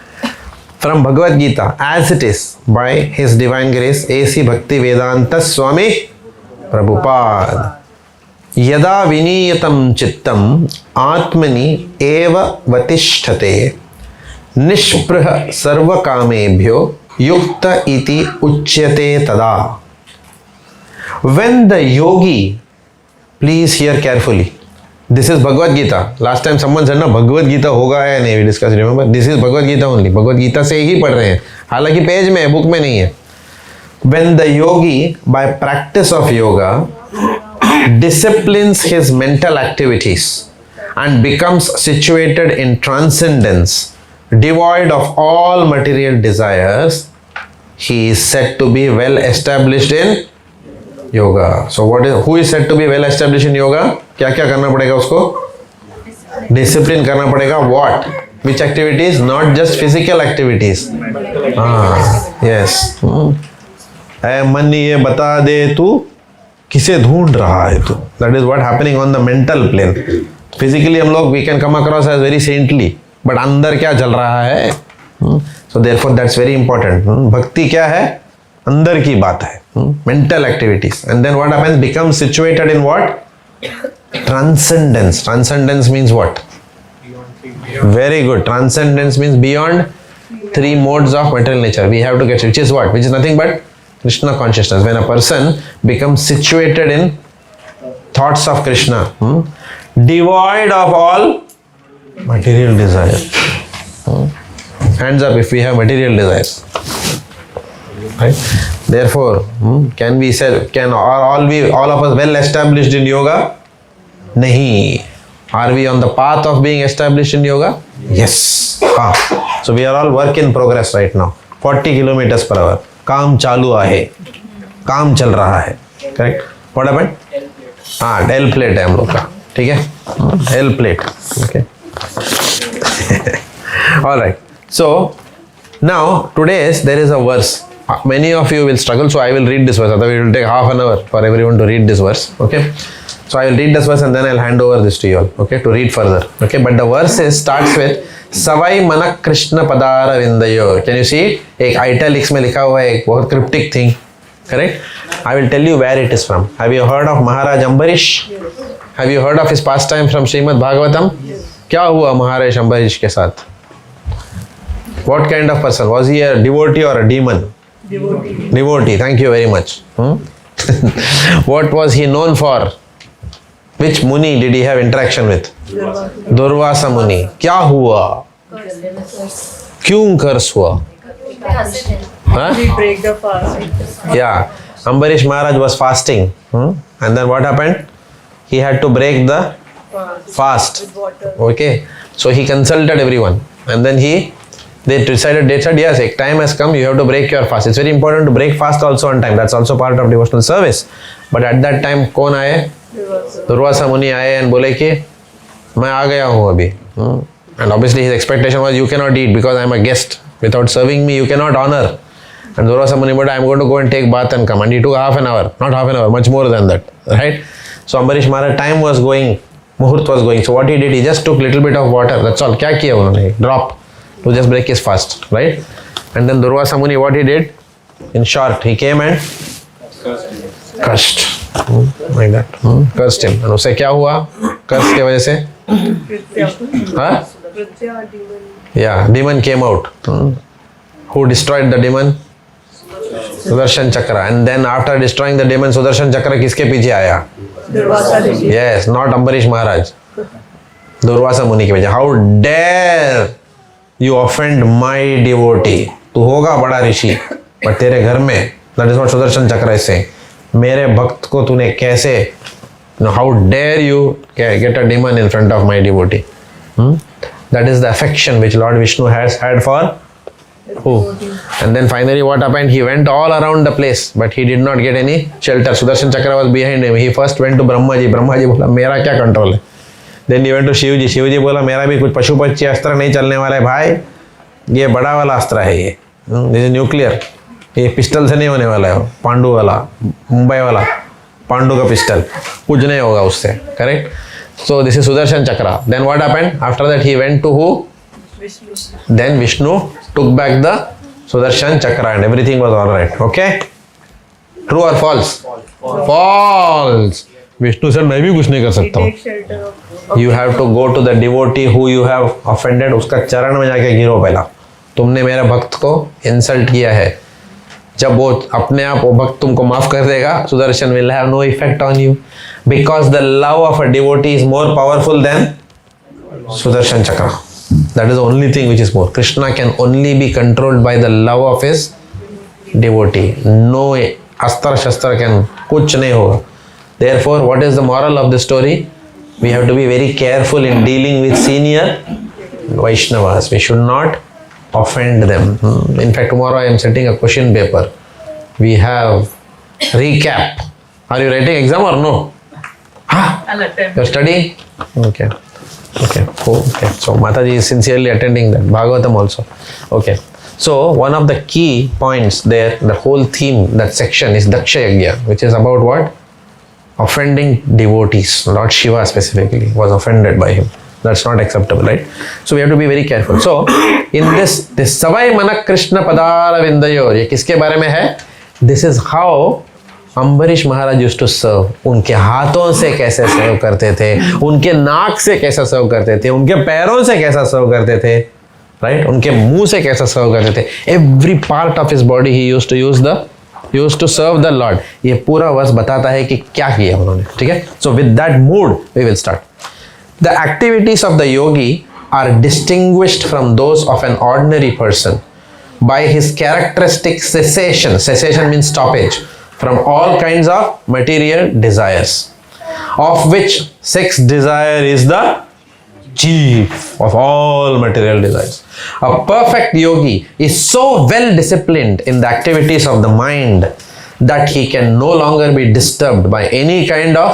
From Bhagavad Gita, as it is by His Divine Grace, A.C. Bhakti Vedanta Swami Prabhupada. Yada viniyatam chittam atmani eva vatisthate nishprah sarva kamebhyo yukta iti uchyate tada. When the yogi, please hear carefully. This is Bhagavad Gita. Last time someone said, na Bhagavad Gita होगा या नहीं, we discussed, remember? This is Bhagavad Gita only. Bhagavad Gita से ही पढ़ रहे हैं. हालांकि page में है, बुक में नहीं है. When the yogi, by practice of yoga, disciplines his mental activities and becomes situated in transcendence, devoid of all material desires, he is said to be well established in yoga. So who is said to be well established in yoga? क्या क्या करना पड़ेगा उसको? Discipline करना पड़ेगा. What? Which activities? Not just physical activities. Yes. ऐ मन ये बता दे तू किसे ढूंढ रहा है तू. That is what happening on the mental plane. Physically हम लोग we can come across as very saintly, but अंदर क्या चल रहा है? So therefore that's very important. भक्ति क्या है? अंदर की बात है. Mental activities. And then what happens? Becomes situated in what? Transcendence. Transcendence means what? Very good. Transcendence means beyond three modes of material nature. We have to get, which is what? Which is nothing but Krishna consciousness. When a person becomes situated in thoughts of Krishna, devoid of all material desire. Hands up if we have material desires. Right? Therefore, can we say, all of us well established in yoga? Nahi. Are we on the path of being established in yoga? Yes. So we are all work in progress right now. 40 kilometers per hour. काम चालू आहे. काम चल रहा है. Correct? What happened? L plate है हम लोग का. ठीक है? L plate. Okay. All right. So now today's there is a verse. Many of you will struggle, so I will read this verse. Otherwise, it will take half an hour for everyone to read this verse. Okay. So I will read this verse and then I'll hand over this to you all. Okay, to read further. Okay, but the verse starts with Savai Manak Krishna Padara Vindayo. Can you see? एक italics में लिखा हुआ है एक बहुत cryptic thing. Correct? I will tell you where it is from. Have you heard of Maharaj Ambarish? Yes. Have you heard of his pastime from Srimad Bhagavatam? Yes. क्या हुआ महाराज अम्बरीश के साथ? What kind of person? Was he a devotee or a demon? Devotee. Devotee. Thank you very much. What was he known for? Which Muni did he have interaction with? Durvasa Muni. क्या हुआ? क्यों कर्स हुआ? Break the fast. Yeah. Ambarish Maharaj was fasting. And then what happened? He had to break the fast. Okay. So he consulted everyone. And then they decided, yes, a time has come, you have to break your fast. It's very important to break fast also on time. That's also part of devotional service. But at that time, कौन आए? Durvasa Muni आए and बोले कि मैं आ गया हूँ अभी. And obviously his expectation was, you cannot eat because I am a guest. Without serving me, you cannot honor. And Durvasa Muni, but I am going to go and take bath and come. And he took half an hour. Not half an hour, much more than that. Right? So Ambarish Maharaj, time was going, Muhurt was going. So what he did, he just took little bit of water. That's all. क्या किया उन्होंने? Drop. To just break his fast. Right? And then Durvasa Muni, what he did? In short, he came and cursed. Like that. Cursed him. And उससे क्या हुआ? Curse के वजह से? हाँ? Yeah, demon came out. Who destroyed the demon? Sudarshan Chakra. And then after destroying the demon, Sudarshan Chakra किसके पीछे आया? Yes, not Ambarish Maharaj. Durvasa Muni के पीछे. How dare you offend my devotee? तू होगा बड़ा ऋषि, पर तेरे घर में, that is what Sudarshan Chakra is saying. मेरे भक्त को तूने कैसे, how dare you get a demon in front of my devotee? That is the affection which Lord Vishnu has had for who? And then finally what happened? He went all around the place, but he did not get any shelter. Sudarshan Chakra was behind him. He first went to Brahmaji. Brahmaji बोला मेरा क्या control है? Then he went to Shivji. Shivji बोला मेरा भी कुछ पशु पक्षी अस्त्र नहीं चलने वाला है भाई. ये बड़ा वाला अस्त्र है ये. This is nuclear. ये पिस्टल से नहीं होने वाला है. पांडु वाला, मुंबई वाला, पांडु का पिस्टल. कुछ नहीं होगा उससे. Correct? So this is Sudarshan Chakra. Then what happened? After that he went to who? Vishnu. Then Vishnu took back the Sudarshan Chakra and everything was alright. Okay? True or false? False. Vishnu said मैं भी कुछ नहीं कर सकता हूँ. You have to go to the devotee who you have offended. उसका चरण में जाके गिरो पहला. तुमने मेरे भक्त को इंसल्ट किया है. जब वो अपने आप वो भक्त तुमको माफ कर देगा, Sudarshan will have no effect on you, because the love of a devotee is more powerful than Sudarshan Chakra. That is the only thing which is more. Krishna can only be controlled by the love of his devotee. No astra shastra can, kuch nahi hoga. Therefore, what is the moral of the story? We have to be very careful in dealing with senior Vaishnavas. We should not offend them. In fact, tomorrow I am setting a question paper. We have recap. Are you writing exam or no? Huh? You're studying? Okay. Okay. Oh, okay. So Mataji is sincerely attending that Bhagavatam also. Okay. So one of the key points there, the whole theme, that section is Daksha Yajna, which is about what? Offending devotees. Lord Shiva specifically was offended by him. That's not acceptable, right? So we have to be very careful. So in this Savai Manak Krishna Padara Vindayor, ये किसके बारे में है? This is how Ambarish Maharaj used to serve. उनके हाथों से कैसे सर्व करते थे, उनके नाक से कैसे सर्व करते थे, उनके पैरों से कैसा सर्व करते थे, राइट? उनके मुंह से कैसा सर्व करते थे. Every part of his body he used to serve the lord. ये पूरा वर्स बताता है कि क्या किया उन्होंने. ठीक है. So with that mood we will start. The activities of the yogi are distinguished from those of an ordinary person by his characteristic cessation. Cessation means stoppage from all kinds of material desires, of which sex desire is the chief of all material desires. A perfect yogi is so well disciplined in the activities of the mind that he can no longer be disturbed by any kind of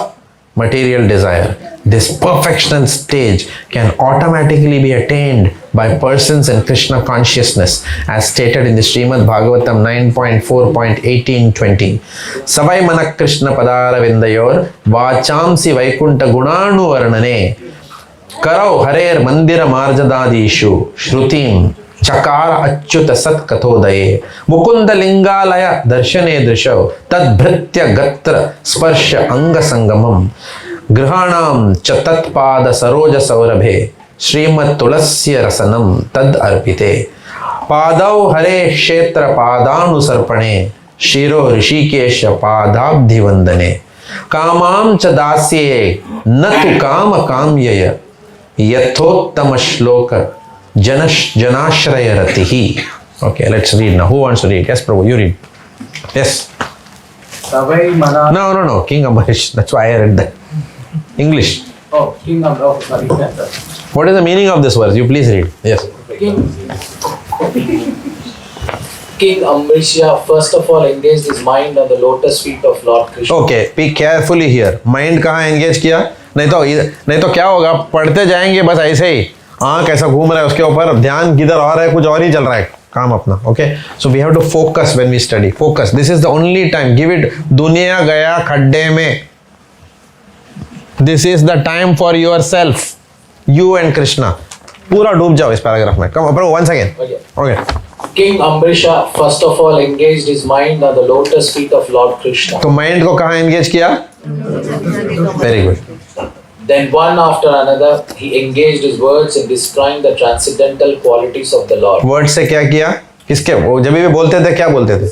material desire. This perfectional stage can automatically be attained by persons in Krishna consciousness, as stated in the Srimad Bhagavatam 9.4.18-20. Savai Manak Krishna Padara Vindayor Vachamsi Vaikunta Gunanu Varnane Karau Harer Mandira Marjadadishu Shrutim Chakara Achyuta Sat Kathodaye Mukunda Lingalaya Darshane Drishav Tad Bhritya Gatra Sparsha Anga Sangamam Grihanam Chatatpada Saroja Saurabhe Srimad Tulasya Rasanam Tad Arpite Padau Hare Kshetra Padanu Sarpane Shiro Rishikesha Padabdhi Vandane Kamam Chadasye Natu Kama Kamyaya Yathottama Shloka Janashraya Ratihi. Okay, let's read now. Who wants to read? Yes, Prabhu, you read. Yes. Savai Mana. No. King Ambarish. That's why I read that. English. Oh, King of sorry. What is the meaning of this verse? You please read. Yes. King Ambrisha first of all engaged his mind on the lotus feet of Lord Krishna. Okay, be carefully here. Mind कहाँ engage किया? नहीं तो क्या होगा? पढ़ते जाएंगे बस ऐसे ही. कैसा घूम रहा है उसके ऊपर, ध्यान किधर और है, कुछ और ही चल रहा है काम अपना. Okay, so we have to focus when we study. Focus. This is the only time. Give it. दुनिया गया खड्डे में. This is the time for yourself. You and Krishna. पूरा डूब जाओ इस पैराग्राफ में. Come on, once again. Okay. King Ambrisha first of all engaged his mind on the lotus feet of Lord Krishna. तो माइंड को कहाँ engage किया? Very good. Then one after another he engaged his words in describing the transcendental qualities of the Lord. Word से क्या किया? किसके? वो जब भी बोलते थे क्या बोलते थे?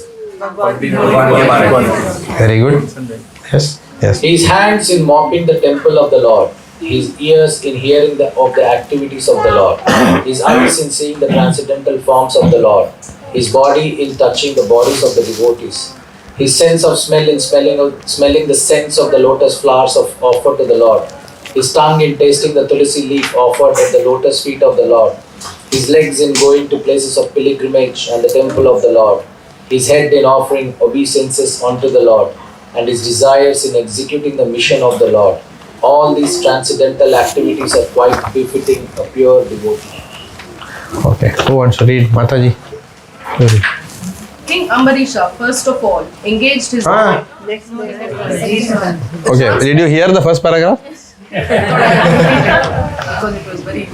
Very good. Yes. His hands in mopping the temple of the Lord, his ears in hearing of the activities of the Lord, his eyes in seeing the transcendental forms of the Lord, his body in touching the bodies of the devotees, his sense of smell in smelling the scents of the lotus flowers offered to the Lord, his tongue in tasting the tulsi leaf offered at the lotus feet of the Lord, his legs in going to places of pilgrimage and the temple of the Lord, his head in offering obeisances unto the Lord, and his desires in executing the mission of the Lord. All these transcendental activities are quite befitting a pure devotee. Okay, who wants to read? Mataji. King Ambarisha, first of all, engaged his mind. Okay, did you hear the first paragraph? Because it was very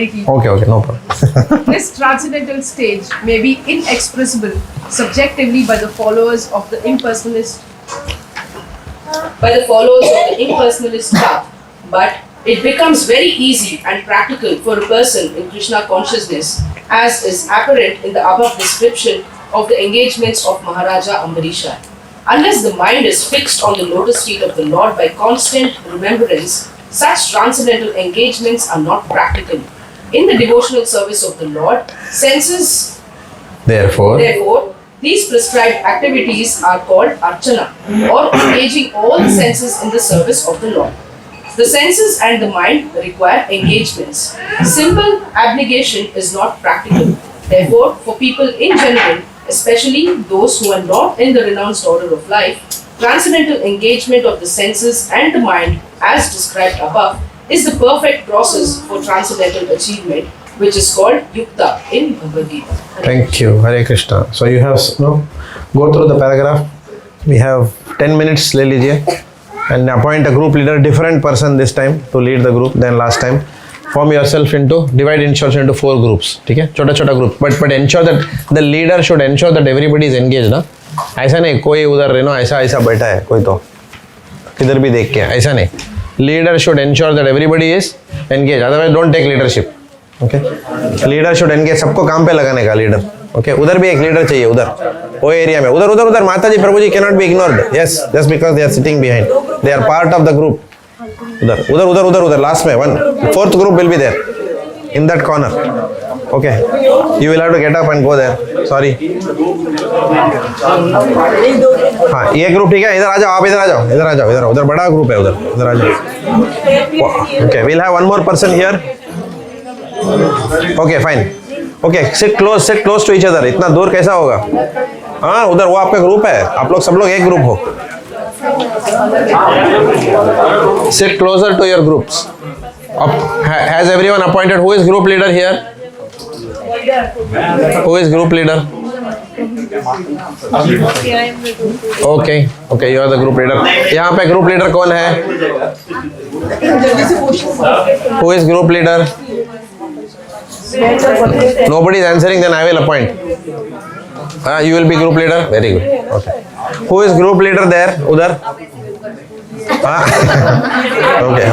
deep. Okay, no problem. This transcendental stage may be inexpressible subjectively by the followers of the impersonalist path, but it becomes very easy and practical for a person in Krishna consciousness, as is apparent in the above description of the engagements of Maharaja Ambarisha. Unless the mind is fixed on the lotus feet of the Lord by constant remembrance, such transcendental engagements are not practical. In the devotional service of the Lord, Therefore, these prescribed activities are called archana, or engaging all the senses in the service of the Lord. The senses and the mind require engagements. Simple abnegation is not practical. Therefore, for people in general, especially those who are not in the renounced order of life, transcendental engagement of the senses and the mind, as described above, is the perfect process for transcendental achievement, which is called Yukta in Bhagavad Gita. Thank you. Hare Krishna. So you have go through the paragraph. We have 10 minutes ले लीजिए and appoint a group leader, different person this time to lead the group than last time. Form yourself into, divide yourself into 4 groups. ठीक है, छोटा-छोटा group. But ensure that the leader should ensure that everybody is engaged ना. ऐसा नहीं कोई उधर ऐसा बैठा है कोई तो किधर भी देख के ऐसा नहीं. Leader should ensure that everybody is engaged. Otherwise don't take leadership. Okay. Leader should engage. सबको काम पे लगाने का leader. Okay. उधर भी एक leader चाहिए उधर. वो एरिया में उधर माता जी प्रभु जी cannot be ignored. Yes, just because they are sitting behind. They are part of the group. उधर last में 4th group will be there in that corner. Okay. You will have to get up and go there. Sorry. हाँ ये group ठीक है. इधर आ जाओ आप इधर आ जाओ उधर बड़ा ग्रुप है उधर आ जाओ. Okay. We'll have one more person here. Okay, fine. Okay, sit close to each other. इतना दूर कैसा होगा? हाँ उधर वो आपका ग्रुप है. आप लोग सब लोग एक ग्रुप हो. Sit closer to your groups. Has everyone appointed? Who is group leader here? Who is group leader? Okay, you are the group leader. यहाँ पे group leader कौन है? Who is group leader? Nobody is answering, then I will appoint. You will be group leader? Very good. Okay. Who is group leader there? Udhar? Okay.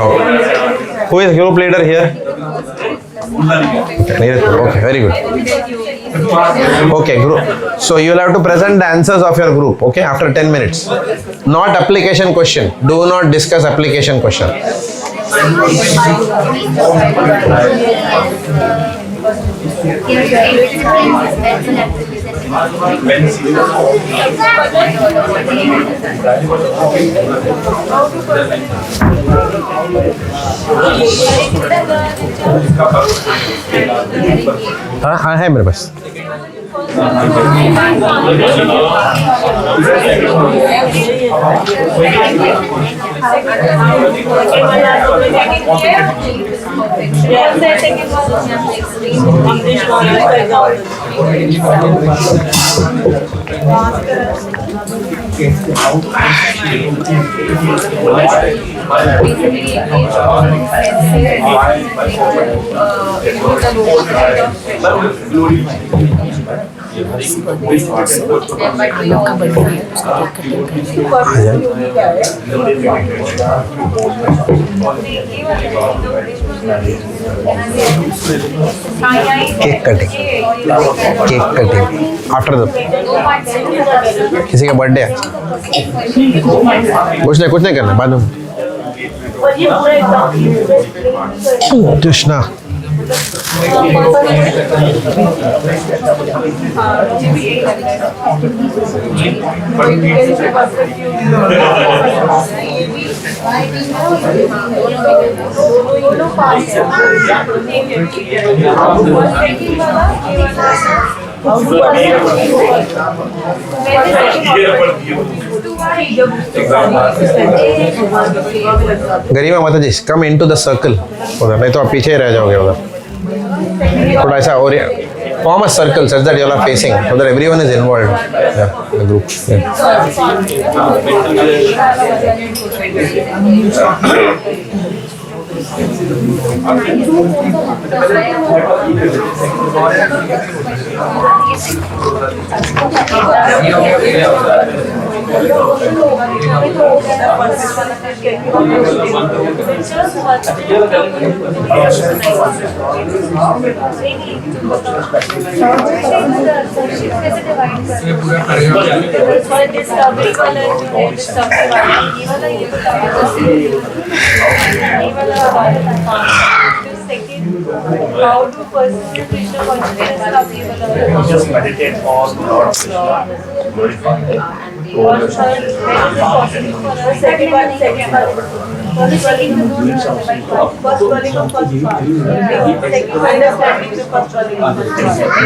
Who is group leader here? Okay, very good. Okay, group. So you will have to present the answers of your group, okay, after 10 minutes. Not application question. Do not discuss application question. हाँ है मेरे पास. Cake cutting after the किसी का birthday है. कुछ नहीं करना बाद में. कृष्णा गरिमा माता जी कम इनटू द सर्कल उधर, नहीं तो आप पीछे ही रह जाओगे उधर. थोड़ा ऐसा और form a circle such that you all are facing so that everyone is involved. Yeah, the group. How to pursue Krishna consciousness? Just meditate on Lord Krishna, glorify Him. When is it possible for us? Second one. First dwelling is known as first dwelling of first part. Second, understanding the first dwelling of first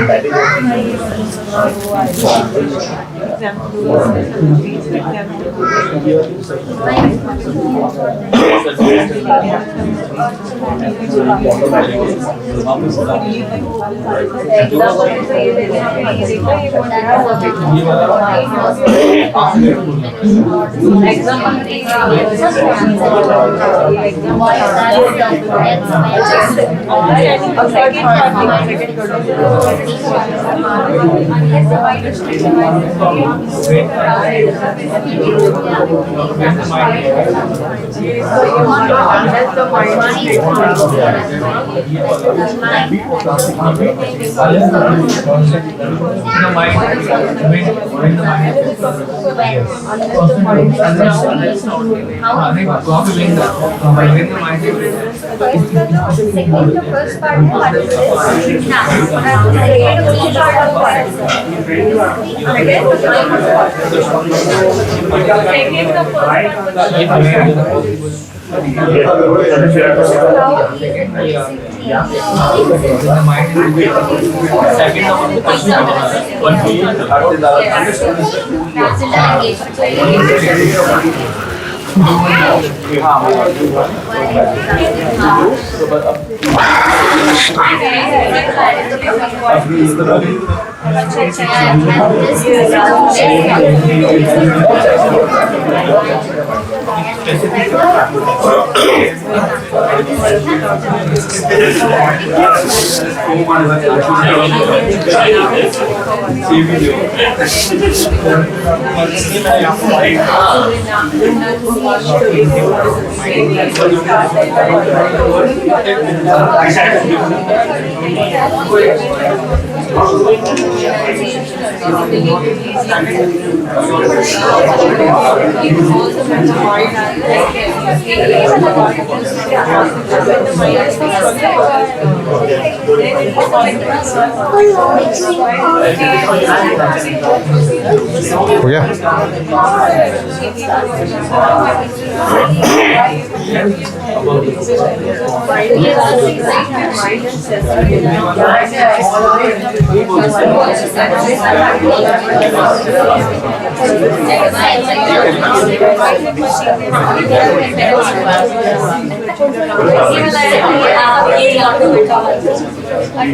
हो गया?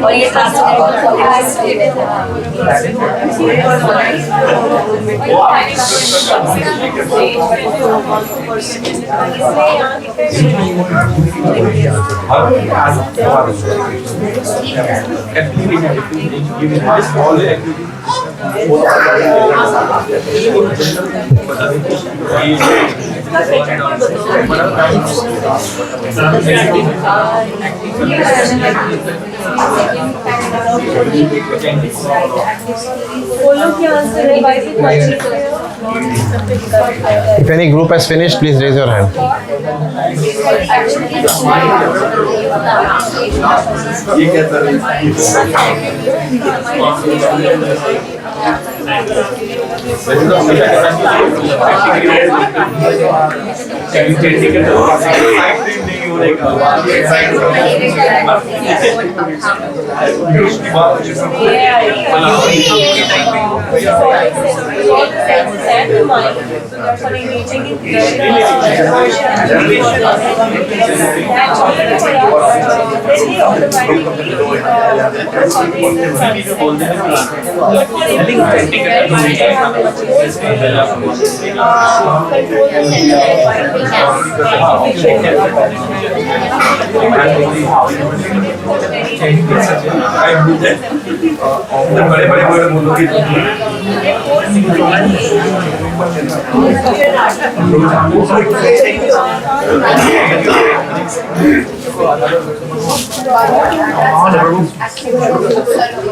और ये If any group has finished, please raise your hand.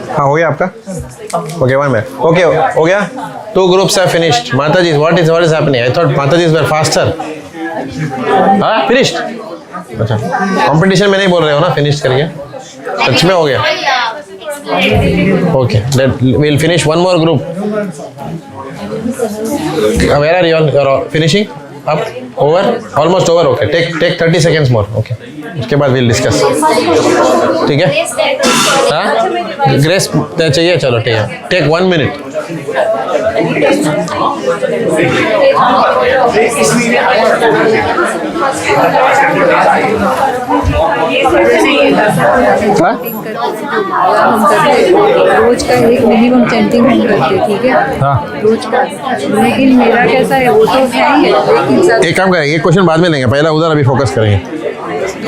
हाँ हो गया आपका? Okay, 1 minute. Okay, हो गया? 2 groups have finished. Mataji, what is happening? I thought Mataji were faster. हाँ finished? अच्छा कंपटीशन में नहीं बोल रहे हो ना फिनिश करिए सच में हो गया okay we'll finish one more group where are you all? You're all finishing Up? Over? Almost over, okay. Take 30 seconds more, okay. उसके बाद we'll discuss. ठीक है? हाँ? Grace चाहिए, चलो ठीक है. Take 1 minute. हाँ? रोज का एक मिनिमम चैंटिंग हम करते, ठीक है? हाँ. रोज का. लेकिन मेरा कैसा है, वो तो है ही है, लेकिन सब एक काम करेंगे, एक क्वेश्चन बाद में लेंगे, पहले उधर अभी फोकस करेंगे.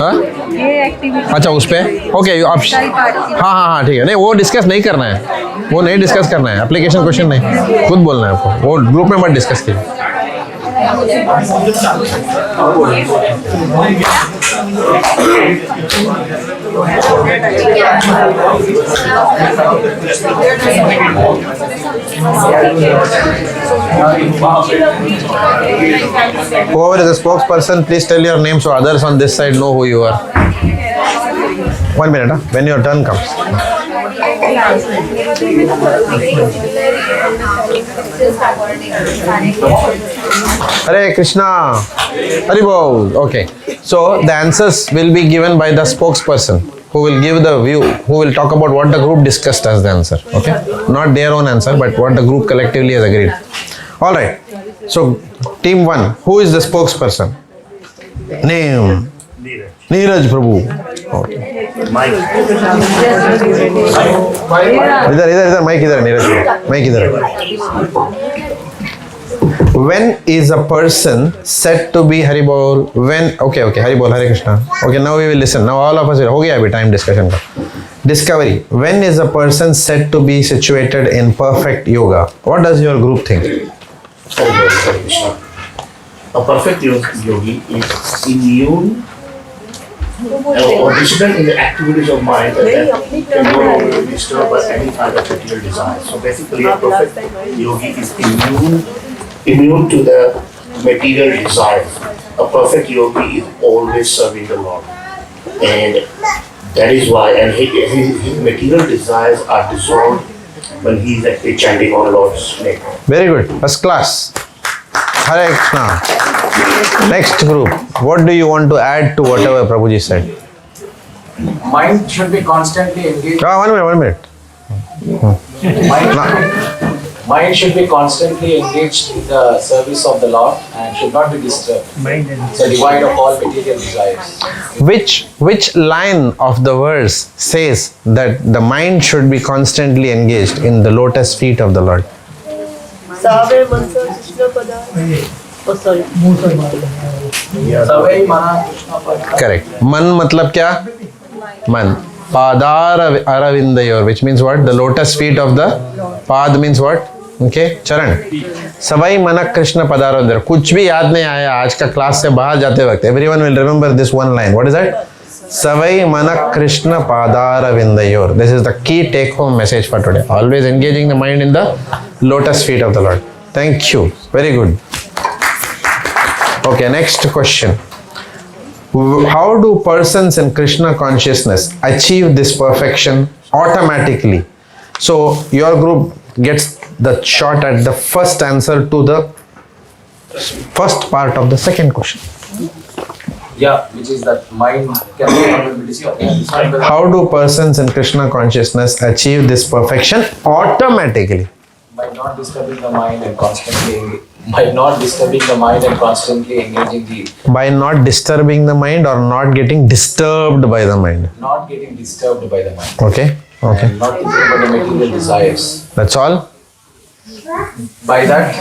हाँ? ये एक्टिविटी. अच्छा उस पे ओके आप हाँ ठीक है. नहीं वो डिस्कस नहीं करना है, वो नहीं डिस्कस करना है. एप्लीकेशन क्वेश्चन नहीं, खुद बोलना है आपको. वो ग्रुप में मत डिस्कस कीजिए. Whoever is the spokesperson, please tell your name so others on this side know who you are. 1 minute, when your turn comes. Hare Krishna. Hari Bol. Okay. So the answers will be given by the spokesperson who will give the view, who will talk about what the group discussed as the answer. Okay. Not their own answer, but what the group collectively has agreed. All right. So team 1, who is the spokesperson? Name. Neeraj Prabhu. Okay. इधर mic इधर Neeraj mic इधर. When is a person said to be Hari Bol? When okay Hari Bol, Hare Krishna. Okay, now we will listen. Now all of us हो गया अभी time discussion का. Discovery. When is a person said to be situated in perfect yoga? What does your group think? Hare Krishna. A perfect yogi is immune or disciplined in the activities of mind that can no longer be disturbed by any kind of material desire. So basically, a perfect yogi is immune to the material desire. A perfect yogi is always serving the Lord, and that is why. And his material desires are dissolved when he is actually chanting on Lord's name. Very good, first class. Hare Krishna. Next group, what do you want to add to whatever Prabhuji said? Mind should be constantly engaged. 1 minute. Mind should be constantly engaged in the service of the Lord and should not be disturbed. So devoid of all material desires. Which line of the verse says that the mind should be constantly engaged in the lotus feet of the Lord? Correct. Man matlab kya? Man. Padar aravindayor, which means what? The lotus feet of the Pad means what? Okay, Charan. Savai manak Krishna padaravindayor. कुछ भी याद नहीं आया आज का class से बाहर जाते वक्त. Everyone will remember this one line. What is that? Savai manak Krishna padaravindayor. This is the key take home message for today. Always engaging the mind in the lotus feet of the Lord. Thank you. Very good. Okay, next question. How do persons in Krishna consciousness achieve this perfection automatically? So your group gets the shot at the first answer to the first part of the second question. Yeah, which is that mind can no longer be disturbed. How do persons in Krishna consciousness achieve this perfection automatically? By not disturbing the mind and constantly engaging the. By not disturbing the mind or not getting disturbed by the mind. Not getting disturbed by the mind. Okay. And not thinking about the material desires. That's all? By that,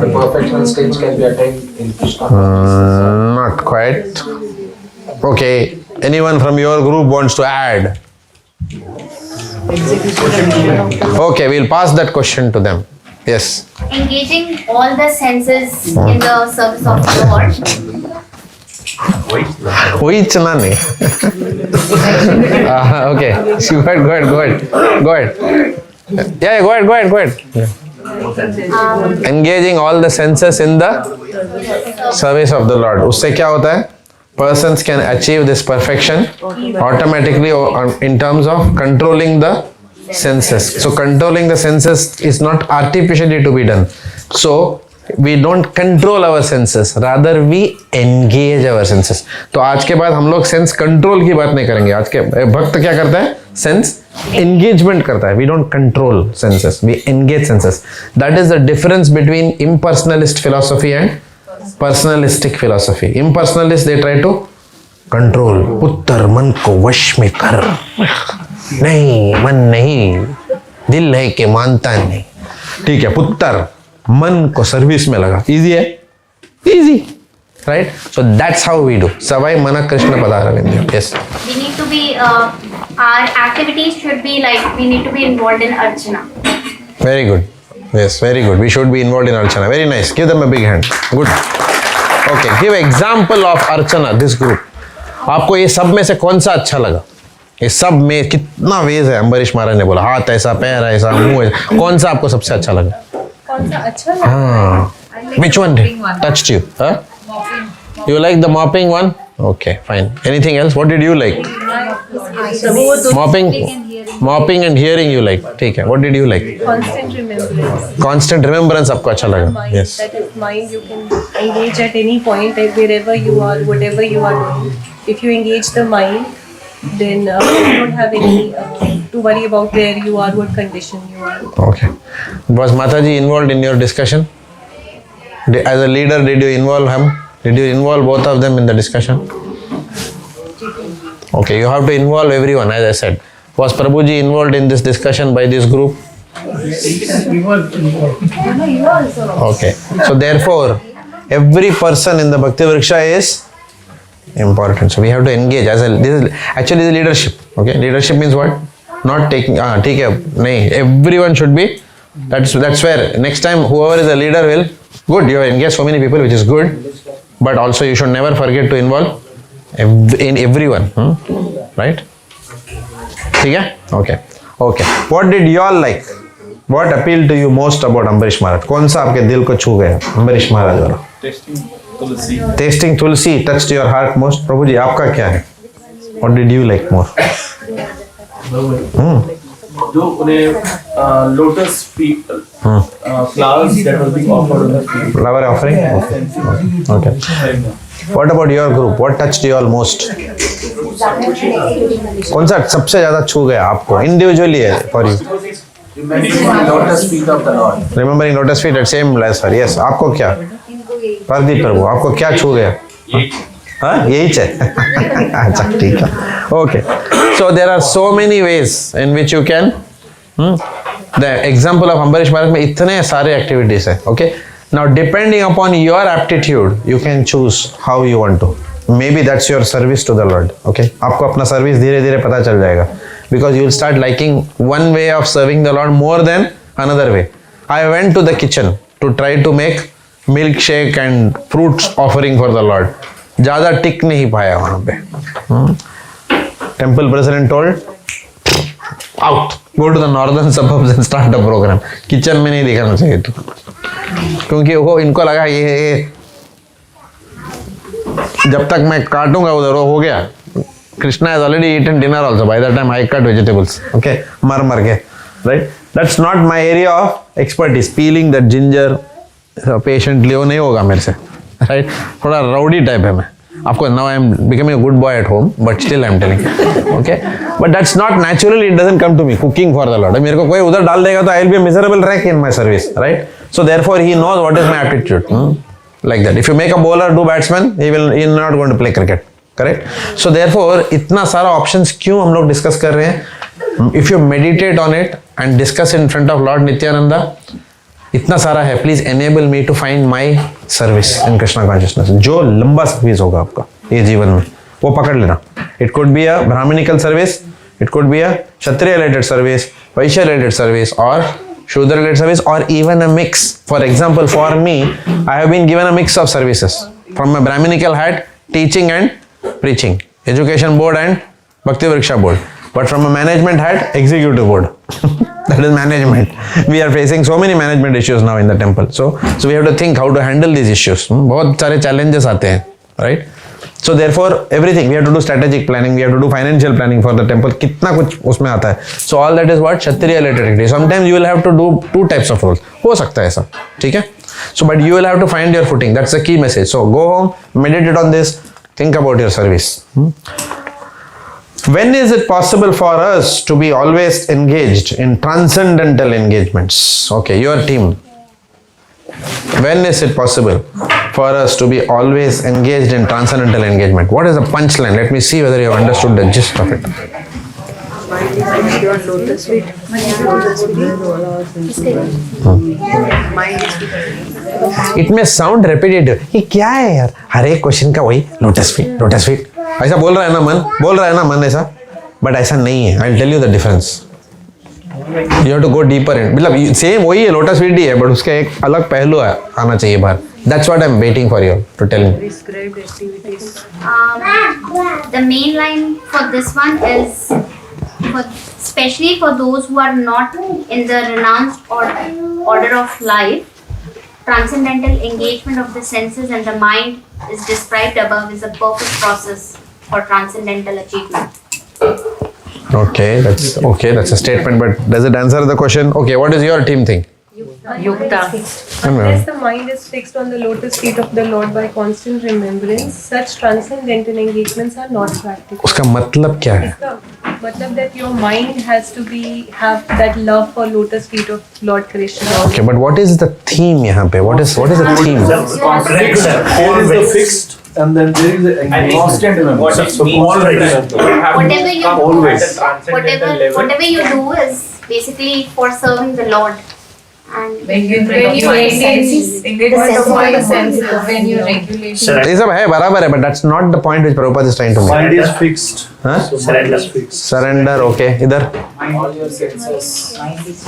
the perfectional stage can be attained in Krishna. Not quite. Okay. Anyone from your group wants to add? Okay, we'll pass that question to them. Yes. Engaging all the senses in the service of the Lord. Which nani? Okay. Go ahead. Yeah, go ahead. Engaging all the senses in the service of the Lord. उससे क्या होता है? Persons can achieve this perfection automatically in terms of controlling the senses. So controlling the senses is not artificially to be done. So we don't control our senses, rather we engage our senses. तो आज के बाद हम लोग sense control की बात नहीं करेंगे. आज के भक्त क्या करता है? सेंस engagement करता है. We don't control senses, we engage senses. That is the difference between impersonalist philosophy and personalistic philosophy. Impersonalists, they try to control. पुत्र मन को वश में कर. नहीं, मन नहीं, दिल है कि मानता नहीं. ठीक है, पुत्र मन को सर्विस में लगा. इजी है, easy, right? So that's how we do. सवाई मन कृष्ण पदारविंद. Yes, We need to be, our activities should be like, we need to be involved in Archana. Very good. Yes, very good. We should be involve in Archana. Very nice. Give them a big hand. Good. Okay, give example of Archana, this group. आपको ये सब में से कौन सा अच्छा लगा? ये सब में कितना वेज है? अम्बरीश महाराज ने बोला हाथ ऐसा, पैर ऐसा, मुंह ऐसा. कौन सा आपको सबसे अच्छा लगा? कौन सा अच्छा लगा? हाँ. Which one touched you? Huh? You like the mopping one? Okay, fine. Anything else? What did you like? Mopping and hearing you like. ठीक है. What did you like? Constant remembrance. Constant remembrance आपको अच्छा लगा. Mind, Yes. that is mind, you can engage at any point, wherever you are, whatever you are doing. If you engage the mind, then you don't have any to worry about where you are, what condition you are. Okay. Was Mataji involved in your discussion? As a leader, did you involve him? Did you involve both of them in the discussion? Okay, you have to involve everyone, as I said. Was Prabhuji involved in this discussion by this group? Okay. So therefore, every person in the Bhakti Vriksha is important. So we have to engage. This is actually the leadership. Okay, leadership means what? Not taking. ठीक है, नहीं. Everyone should be. That's where next time whoever is the leader will. Good, you have engaged so many people, which is good. But also you should never forget to involve in everyone. Right? ठीक है? Okay. Okay. What did you all like? What appealed to you most about Ambarish Maharaj? कौन सा आपके दिल को छू गया? Ambarish Maharaj वाला. Tasting tulsi touched your heart most. प्रभु जी आपका क्या है? What did you like more? जो उन्हें lotus flowers that was being offered on the field. Flower offering? Okay. What about your group? What touched you all most? कौन सा सबसे ज्यादा छू गया आपको? Individually है for you. Remembering lotus feet of the Lord. Remembering lotus feet at same as her. Yes. आपको क्या? प्रदीप प्रभु आपको क्या छू गया? हाँ यही है. अच्छा ठीक है. Okay. So there are so many ways in which you can. The example of Ambarish Maharaj में इतने सारे activities है. Okay. Now depending upon your aptitude, you can choose how you want to. Maybe that's your service to the Lord. Okay. आपको अपना service धीरे धीरे पता चल जाएगा. Because you will start liking one way of serving the Lord more than another way. I went to the kitchen to try to make milkshake and fruits offering for the Lord. ज़्यादा टिक नहीं पाया वहाँ पे. Temple president told, out, go to the northern suburbs and start a program. Kitchen में नहीं दिखाना चाहिए तू. क्योंकि वो इनको लगा ये जब तक मैं काटूंगा उधर वो हो गया. Krishna has already eaten dinner also. By that time I cut vegetables. Okay, मर के, right? That's not my area of expertise. Peeling that ginger patiently वो नहीं होगा मेरे से, right? थोड़ा rowdy type है मैं. आपको now I am becoming a good boy at home, but still I am telling. Okay, but that's not naturally. It doesn't come to me. Cooking for the Lord. मेरे को कोई उधर डाल देगा तो I will be a miserable wreck in my service, right? So therefore he knows what is my aptitude. Like that. If you make a bowler do batsman, he is not going to play cricket. Correct? So therefore इतना सारा options क्यों हम लोग discuss कर रहे हैं? If you meditate on it and discuss in front of Lord Nityananda, इतना सारा है. Please enable me to find my service in Krishna consciousness. जो लंबा सर्विस होगा आपका ये जीवन में वो पकड़ लेना. It could be a Brahminical service, it could be a Kshatriya related service, Vaishya related service, or Shudra related service, or even a mix. For example, for me, I have been given a mix of services. From a Brahminical hat, teaching and preaching, education board and Bhakti Vriksha board. But from a management hat, executive board. That is management. We are facing so many management issues now in the temple. So we have to think how to handle these issues. बहुत सारे challenges आते हैं, right? So therefore, everything we have to do strategic planning, we have to do financial planning for the temple. कितना कुछ उसमें आता है. So all that is what Kshatriya related activity. Sometimes you will have to do 2 types of roles. हो सकता है ऐसा, ठीक है? So but you will have to find your footing. That's the key message. So go home, meditate on this, think about your service. When is it possible for us to be always engaged in transcendental engagements? Okay, your team. When is it possible for us to be always engaged in transcendental engagement? What is the punchline? Let me see whether you have understood the gist of it. It may sound repetitive. ये क्या है यार? हर एक question का वही lotus feet, lotus feet. ऐसा बोल रहा है ना मन ऐसा, बट ऐसा नहीं है. I'll tell you the difference. You have to go deeper in. मतलब सेम वही है, लोटस फीट ही है, बट उसका एक अलग पहलू आना चाहिए बाहर. That's what I'm waiting for you to tell me. Prescribed activities. The main line for this one is especially for those who are not in the renounced order of life. Transcendental engagement of the senses and the mind is described above as a perfect process for transcendental achievement. Okay, that's a statement, but does it answer the question? Okay, what does your team think? Yukta. Unless the mind is fixed on the lotus feet of the Lord by constant remembrance, such transcendental engagements are not practical. उसका मतलब क्या है? इसका मतलब that your mind has to have that love for lotus feet of Lord Krishna. Okay, but what is the theme यहाँ पे? What is the theme? There is the fixed and then there is the constant remembrance. Whatever you do is basically for serving the Lord. And when you engage the senses, when you regulate. ये सब है बराबर है, but that's not the point which Prabhupada is trying to make. Mind is fixed. Huh? Surrender is fixed. Surrender, okay. इधर. All your senses.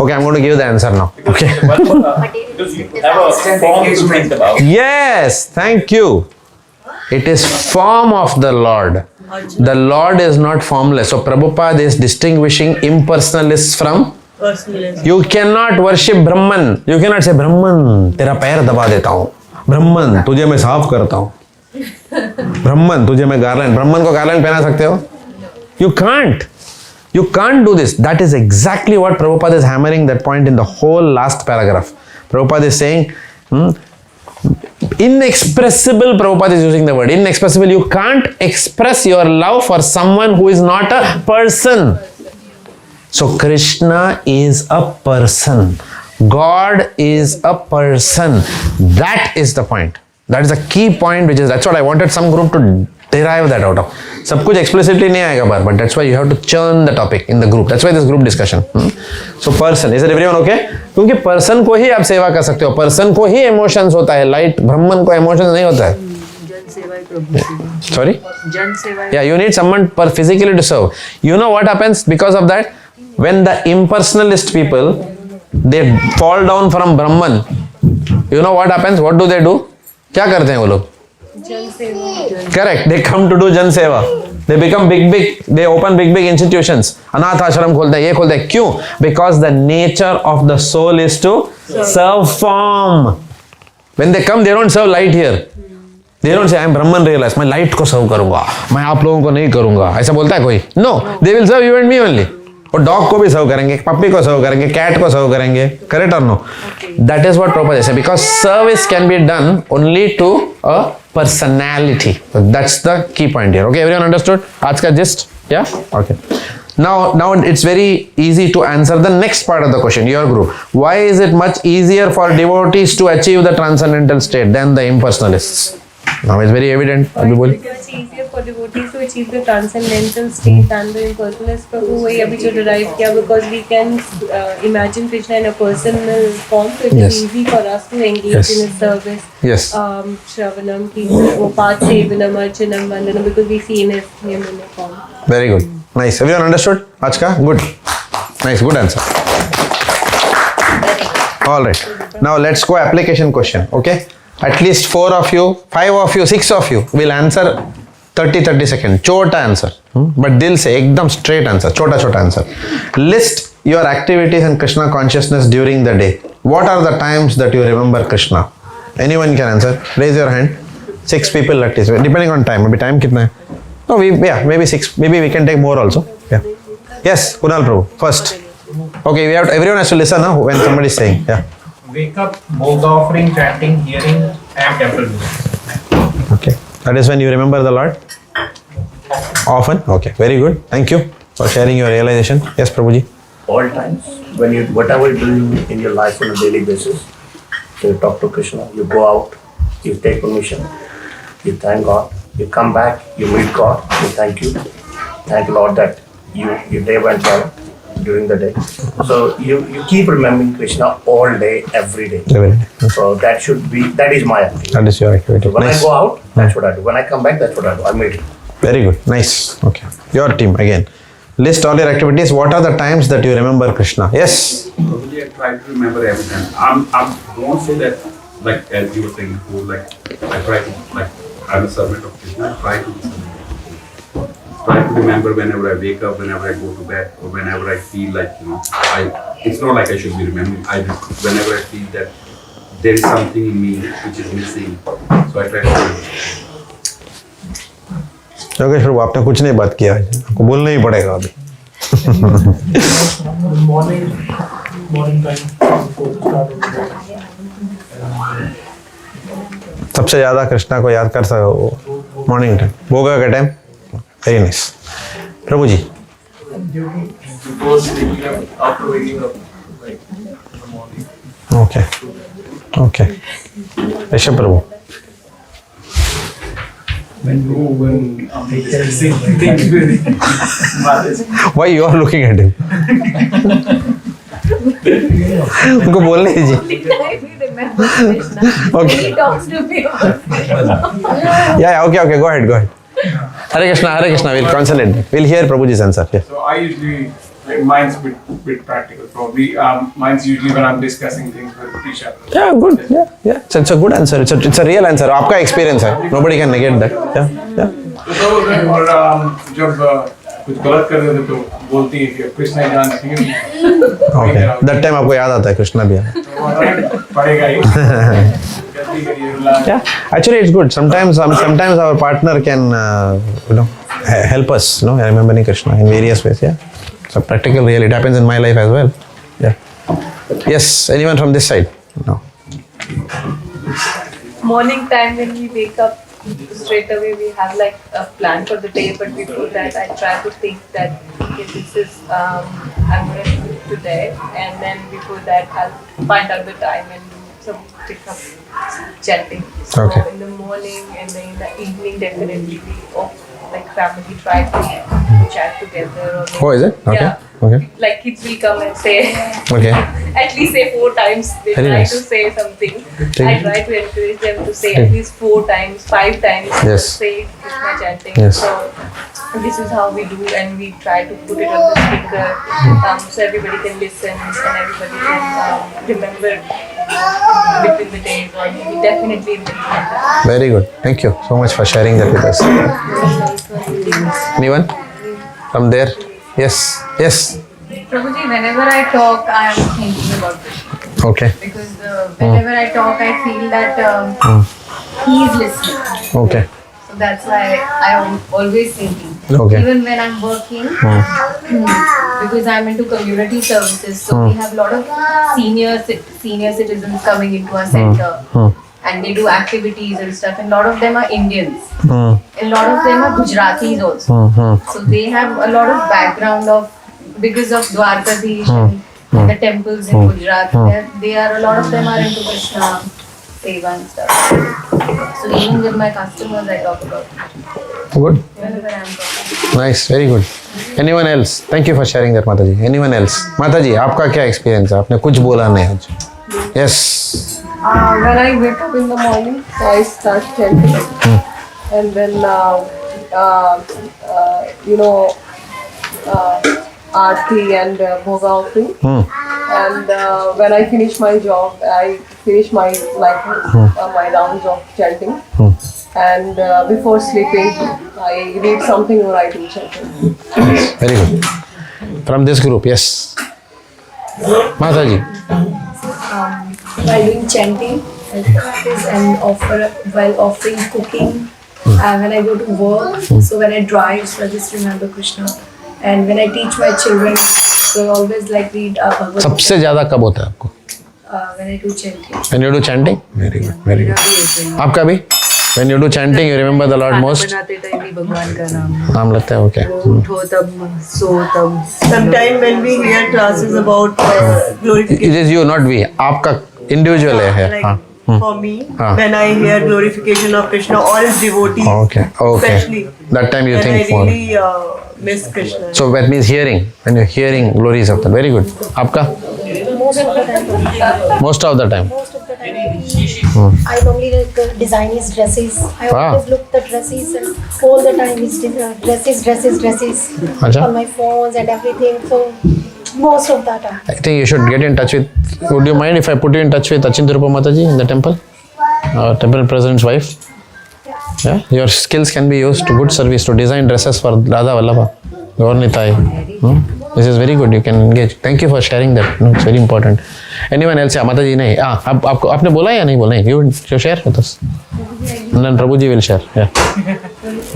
Okay, I'm going to give the answer now. Okay. Yes, thank you. It is form of the Lord. The Lord is not formless. So Prabhupada is distinguishing impersonalists from. You cannot worship Brahman. You cannot say Brahman, तेरा पैर दबा देता हूँ. Brahman, तुझे मैं साफ करता हूँ. Brahman, तुझे मैं garland. Brahman को garland पहना सकते हो? You can't. You can't do this. That is exactly what Prabhupada is hammering that point in the whole last paragraph. Prabhupada is saying, inexpressible, Prabhupada is using the word inexpressible. You can't express your love for someone who is not a person. So Krishna is a person. God is a person. That is the point. That is the key point, that's what I wanted some group to derive that out of. सब कुछ explicitly नहीं आएगा बार, but that's why you have to churn the topic in the group. That's why this group discussion. So person, is it everyone okay? क्योंकि person को ही आप सेवा कर सकते हो. Person को ही emotions होता है. Light ब्रह्मन को emotions नहीं होता है. Sorry? Yeah, you need someone physically to serve. You know what happens because of that? When the impersonalist people, they fall down from Brahman, you know what happens? What do? क्या करते हैं वो लोग? Correct. They come to do Jan Seva. They become big. They open big institutions. अनाथ आश्रम खोलते हैं, ये खोलते हैं. क्यों? Because the nature of the soul is to serve form. When they come, they don't serve light here. They don't say, I am Brahman realized. मैं light को serve करूँगा. मैं आप लोगों को नहीं करूँगा. ऐसा बोलता है कोई? No. They will serve you and me only. और डॉग को भी सर्व करेंगे, पप्पी को सर्व करेंगे, कैट को सर्व करेंगे. करेक्ट और no? That is what Prabhupada says, because service can be done only to a personality. That's the key point here. Okay, everyone understood आज का gist? Yeah okay. Now it's very easy to answer the next part of the question, your group. Why is it much easier for devotees to achieve the transcendental state than the impersonalists? Now it's very evident. Because it's easier for devotees to achieve the transcendental state than the impersonalists. Prabhu वही अभी जो derive किया, because we can imagine Krishna in a personal form, so it is easy for us to engage in his service. Yes. Shravanam, Kirtanam, वो पाठ सेवनम, अर्चनम, वंदनम, because we see him in a form. Very good. Nice. Everyone understood? Achka? Good. Nice. Good answer. All right. Now let's go application question. Okay. At least 4 of you, 5 of you, 6 of you will answer 30 seconds. Chota answer. But dil se ekdam straight answer. Chota answer. List your activities and Krishna consciousness during the day. What are the times that you remember Krishna? Anyone can answer. Raise your hand. 6 people at least, depending on time. Maybe time kitna hai? No, maybe 6. Maybe we can take more also. Yeah. Yes, Kunal Prabhu, first. Okay, everyone has to listen when somebody is saying. Yeah. Wake up, bhoga offering, chanting, hearing, and temple music. Okay. That is when you remember the Lord? Often? Okay, very good. Thank you for sharing your realization. Yes, Prabhuji. All times, when you, whatever you do in your life on a daily basis, so you talk to Krishna, you go out, you take permission, you thank God, you come back, you meet God, you thank you. Thank Lord that your day went well during the day. So you keep remembering Krishna all day, every day. Every day. So that is my activity. That is your activity. So when Nice. I go out, that's what I do. When I come back, that's what I do. I meditate. Very good. Nice. Okay. Your team again. List all your activities. What are the times that you remember Krishna? Yes. Probably I try to remember every time. I won't say that, like as you were saying before, like I try to, like I'm a servant of Krishna. I try to remember whenever I wake up, whenever I go to bed, or whenever I feel like, it's not like I should be remembering. Whenever I feel that there is something in me which is missing, so I try to remember. Yogesh प्रभु आपने कुछ नहीं बात किया आज, आपको बोलना ही पड़ेगा अभी. Morning time before the start of the day. सबसे ज्यादा कृष्णा को याद कर सको मॉर्निंग टाइम, भोगा का time. Very nice. Prabhu ji. Before sleeping up, after waking up, like in the morning. Okay. Okay. Rishabh Prabhu. When I'm discussing things with Maharaj. Why you are looking at him? उनको बोलने दीजिए. Okay. He talks to me about Yeah. Okay. Go ahead. Hare Krishna. We'll consolidate. We'll hear Prabhuji's answer. Yeah. So I usually, like mine's a bit practical probably. Mine's usually when I'm discussing things with Prisha. Yeah, good. Yeah. It's a good answer. It's a real answer. आपका experience है. Nobody can negate that. Yeah. तो और जब कुछ गलत कर देते तो बोलती है कि कृष्णा ही जान चाहिए. Okay. That time आपको याद आता है कृष्णा भी. पड़ेगा ही. Yeah. Actually, it's good. Sometimes our partner can help us. Remembering Krishna in various ways. Yeah. So practical, really. It happens in my life as well. Yeah. Yes. Anyone from this side? No. Morning time when we wake up, straight away we have like a plan for the day, but before that I try to think that okay, this is I'm going to do it today, and then before that I'll find out the time and do some pick up chatting. So Okay. in the morning and then in the evening definitely we all like family try to chat together. Or Oh, is it? Okay. Yeah. Okay. Like kids will come and say Okay. at least say 4 times. They Very try nice. to say something. Okay. I try to encourage them to say at least 4 times, 5 times. Yes. Say Krishna chanting. Yes. So this is how we do, and we try to put it on the speaker so everybody can listen and everybody can remember between the days, or maybe definitely in the evening. Very good. Thank you so much for sharing that with us. Anyone from there? Yes. Prabhuji, whenever I talk, I am thinking about this. Okay. Because whenever I talk, I feel that he is listening. Okay. So that's why I am always thinking. Okay. Even when I'm working, because I'm into community services, so we have a lot of senior citizens coming into our center. And they do activities and stuff, and a lot of them are Indians. A lot of them are Gujaratis also. So they have a lot of background because of Dwarkadish and the temples in Gujarat. A lot of them are into Krishna Seva and stuff. So even with my customers, I talk about it. Good. Whenever I'm talking. Nice. Very good. Anyone else? Thank you for sharing that, Mataji. Anyone else? Mataji, आपका क्या experience है? आपने कुछ बोला नहीं आज. Yes. When I wake up in the morning, I start chanting, and then aarti and bhoga offering. And when I finish my job, I finish my my rounds of chanting. And before sleeping, I read something or I do chanting. Very good. From this group, yes. Mataji. While doing chanting, I practice and offer while offering cooking. When I go to work, so when I drive, so I just remember Krishna. And when I teach my children, so I always like read Bhagavad Gita. सबसे ज़्यादा कब होता है आपको? When I do chanting. When you do chanting? Very good, very good. आपका भी? When you do chanting, you remember the Lord most? बनाते time भी भगवान का नाम नाम लेते हैं, okay. उठो तब सो तब Sometime when we hear classes about glorification. It is you, not we. आपका individual है. Like, हाँ. for me, Ah. when I hear glorification of Krishna, all his devotees, Okay, okay. especially, That time you then think I for. really miss Krishna. So that means hearing. When you're hearing glories of that. Very good. आपका? Most of the time. Most of the time. Most of the time. I normally design his dresses. I Wow. always look the dresses and all the time his dresses Acha. on my phones and everything. So most of the time. I think you should get in touch with. Would you mind if I put you in touch with Achintirupa Mataji in the temple? Our temple president's wife. Yeah, your skills can be used to good service to design dresses for Radha Vallabha, Gaurnitai. This is very good. You can engage. Thank you for sharing that. No, it's very important. Anyone else? Yeah, Mataji नहीं. आपको आपने बोला या नहीं बोला? You share with us. And then Prabhuji will share. Yeah.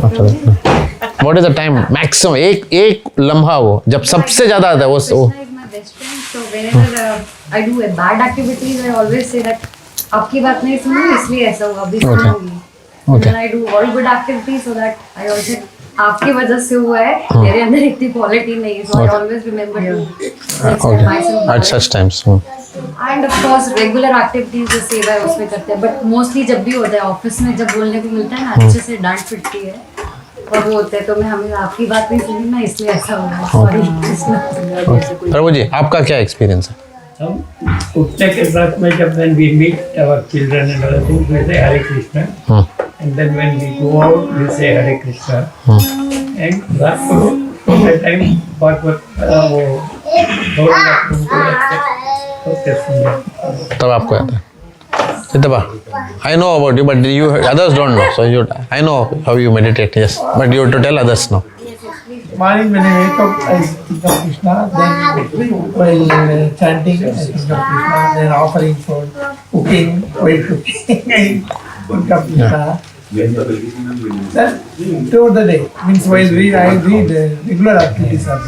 After that. What is the time maximum? एक लम्हा वो जब सबसे ज़्यादा आता है वो. Krishna is my best friend, so whenever I do a bad activities, I always say that आपकी बात नहीं सुनी इसलिए ऐसा हुआ, अभी सुनूंगी. Okay. Then I do all good activities so that I also आपकी वजह से हुआ है, मेरे अंदर इतनी quality नहीं है, so I always remember to next time myself. At such times. And of course regular activities जो सेवा है उसमें करते हैं, but mostly जब भी होता है ऑफिस में जब बोलने को मिलता है ना अच्छे से डांट पिटती है और वो होते हैं तो मैं हमें आपकी बात नहीं सुनी ना इसलिए ऐसा हुआ. सॉरी. प्रभु जी आपका क्या एक्सपीरियंस है? हम उठने के बाद में जब when we meet our children and other things we say Hare Krishna and then when we go out we say Hare Krishna and that from that time what वो थोड़ा तब आपको आता है. Siddhapa, I know about you, but you others don't know. So I know how you meditate. Yes, but you have to tell others now. Morning when I wake up, I think of Krishna. Then while chanting, I think of Krishna. Then offering food, cooking, while cooking, I think of Krishna. Then throughout the day, means while I read regular activities of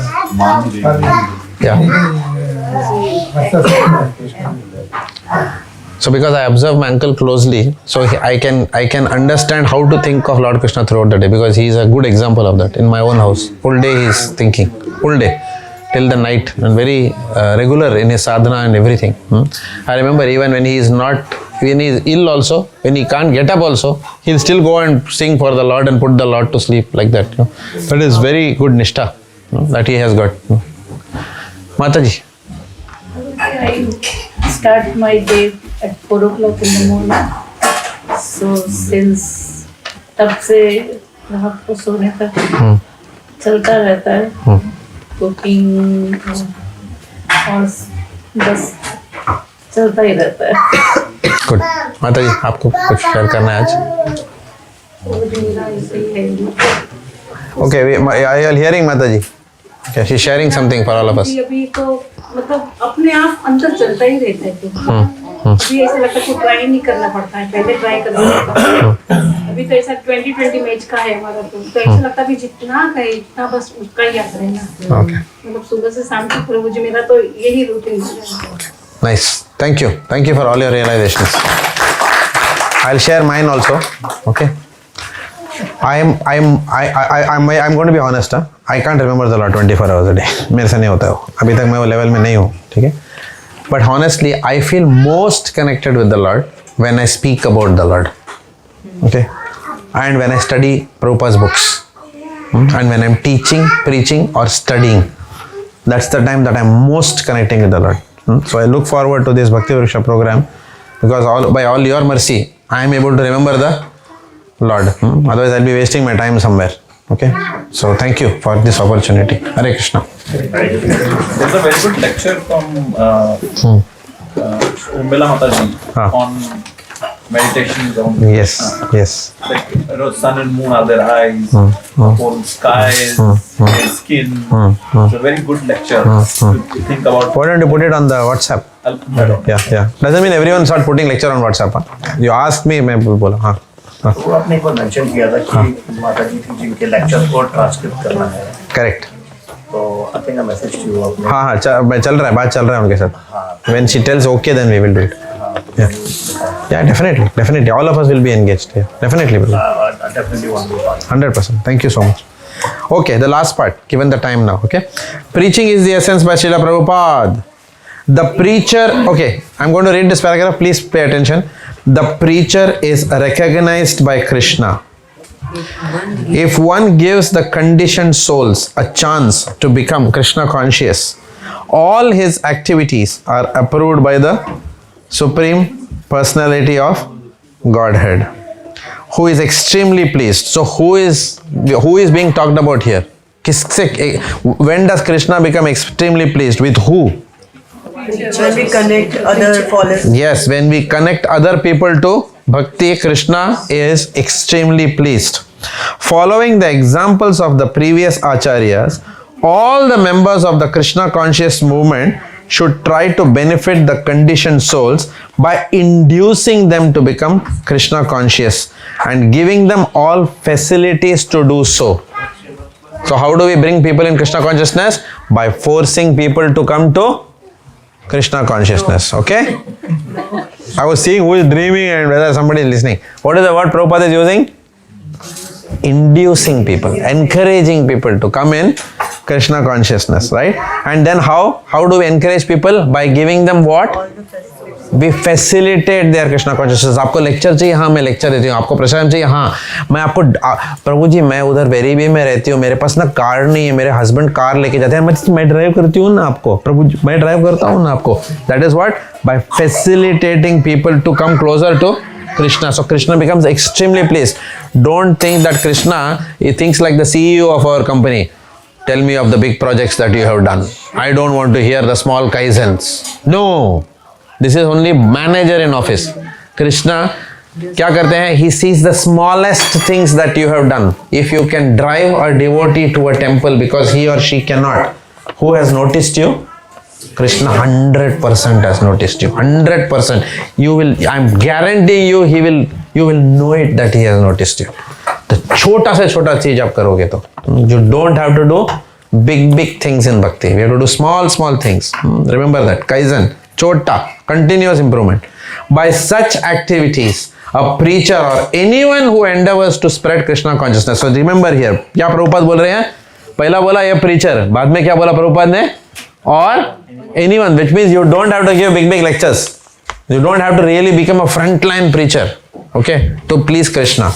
So because I observe my uncle closely, so I can understand how to think of Lord Krishna throughout the day because he is a good example of that. In my own house, full day he is thinking, full day till the night, and very regular in his sadhana and everything. I remember even when he is ill also, when he can't get up also, he'll still go and sing for the Lord and put the Lord to sleep like that. That is very good nishtha that he has got. Mataji. I start my day at 4 o'clock in the morning. So since तब से रात को सोने तक चलता रहता है cooking और बस चलता ही रहता है. गुड. माताजी आपको कुछ शेयर करना है आज? Okay, I am hearing Mataji. Okay, she is sharing something for all of us. अभी तो मतलब अपने आप अंदर चलता ही रहता है. अभी ऐसा लगता है कि ट्राई नहीं करना पड़ता है, पहले ट्राई करना पड़ता है. अभी तो ऐसा 2020 मैच का है हमारा तो ऐसा लगता है कि जितना कहे इतना बस उसका ही याद रहना. मतलब सुबह से शाम तक प्रभु जी मेरा तो यही रूटीन है. Nice. Thank you for all your realizations. I'll share mine also. Okay. I'm going to be honest. I can't remember the Lord 24 hours a day. मेरे से नहीं होता है वो. अभी तक मैं वो लेवल में नहीं हूँ. ठीक है. But honestly, I feel most connected with the Lord when I speak about the Lord. Okay. And when I study Prabhupada's books. And when I'm teaching, preaching or studying. That's the time that I'm most connecting with the Lord. So I look forward to this Bhakti Vriksha program because by all your mercy, I am able to remember the Lord. Otherwise, I'll be wasting my time somewhere. Okay. So thank you for this opportunity. Hare Krishna. There's a very good lecture from Umbela Mataji on meditation zone. Yes. Like sun and moon are their eyes, whole sky is their skin. It's a very good lecture to think about. Why don't you put it on the WhatsApp? Yeah. Doesn't mean everyone start putting lecture on WhatsApp. Huh? You asked me, मैं बोला हाँ. तो आपने एक बार mention किया था कि माता जी थी जिनके लेक्चर को ट्रांसक्रिप्ट करना है. Correct. तो I think I message to you आपने. हाँ चल रहा है, बात चल रहा है उनके साथ. When she tells okay, then we will do it. Yeah, definitely. All of us will be engaged. Yeah, definitely will. I definitely want to be part. 100%. Thank you so much. Okay, the last part, given the time now. Okay, preaching is the essence by Srila Prabhupada. The preacher. Okay, I'm going to read this paragraph. Please pay attention. The preacher is recognized by Krishna. If one gives the conditioned souls a chance to become Krishna conscious, all his activities are approved by the Supreme Personality of Godhead, who is extremely pleased. So who is being talked about here? When does Krishna become extremely pleased? With who? When we connect other followers. Yes, when we connect other people to Bhakti, Krishna is extremely pleased. Following the examples of the previous acharyas, all the members of the Krishna conscious movement should try to benefit the conditioned souls by inducing them to become Krishna conscious and giving them all facilities to do so. So how do we bring people in Krishna consciousness? By forcing people to come to Krishna consciousness. Okay? I was seeing who is dreaming and whether somebody is listening. What is the word Prabhupada is using? Inducing people, encouraging people to come in Krishna consciousness, right? And then how do we encourage people? By giving them what? We facilitate their Krishna consciousness. आपको lecture चाहिए? हाँ मैं lecture देती हूँ. आपको प्रसाद चाहिए? हाँ मैं आपको प्रभु जी मैं उधर वेरीबी में रहती हूँ, मेरे पास ना कार नहीं है, मेरे हस्बैंड कार लेके जाते हैं, मैं ड्राइव करती हूँ ना आपको. प्रभु जी मैं ड्राइव करता हूँ ना आपको. That is what? By facilitating people to come closer to Krishna. So Krishna becomes extremely pleased. Don't think that Krishna, he thinks like the CEO of our company. Tell me of the big projects that you have done. I don't want to hear the small kaizens. No. This is only manager in office. Krishna क्या करते हैं? He sees the smallest things that you have done. If you can drive a devotee to a temple because he or she cannot, who has noticed you? Krishna 100% has noticed you. 100%. You will. I'm guaranteeing you. You will know it that he has noticed you. The छोटा से छोटा चीज आप करोगे तो you don't have to do big things in bhakti. We have to do small things. Remember that. Kaizen. Chota. Continuous improvement. By such activities, a preacher or anyone who endeavors to spread Krishna consciousness. So remember here. क्या प्रभुपाद बोल रहे हैं? पहला बोला ये preacher. बाद में क्या बोला प्रभुपाद ने? Or anyone, which means you don't have to give big lectures. You don't have to really become a frontline preacher. Okay? To please Krishna.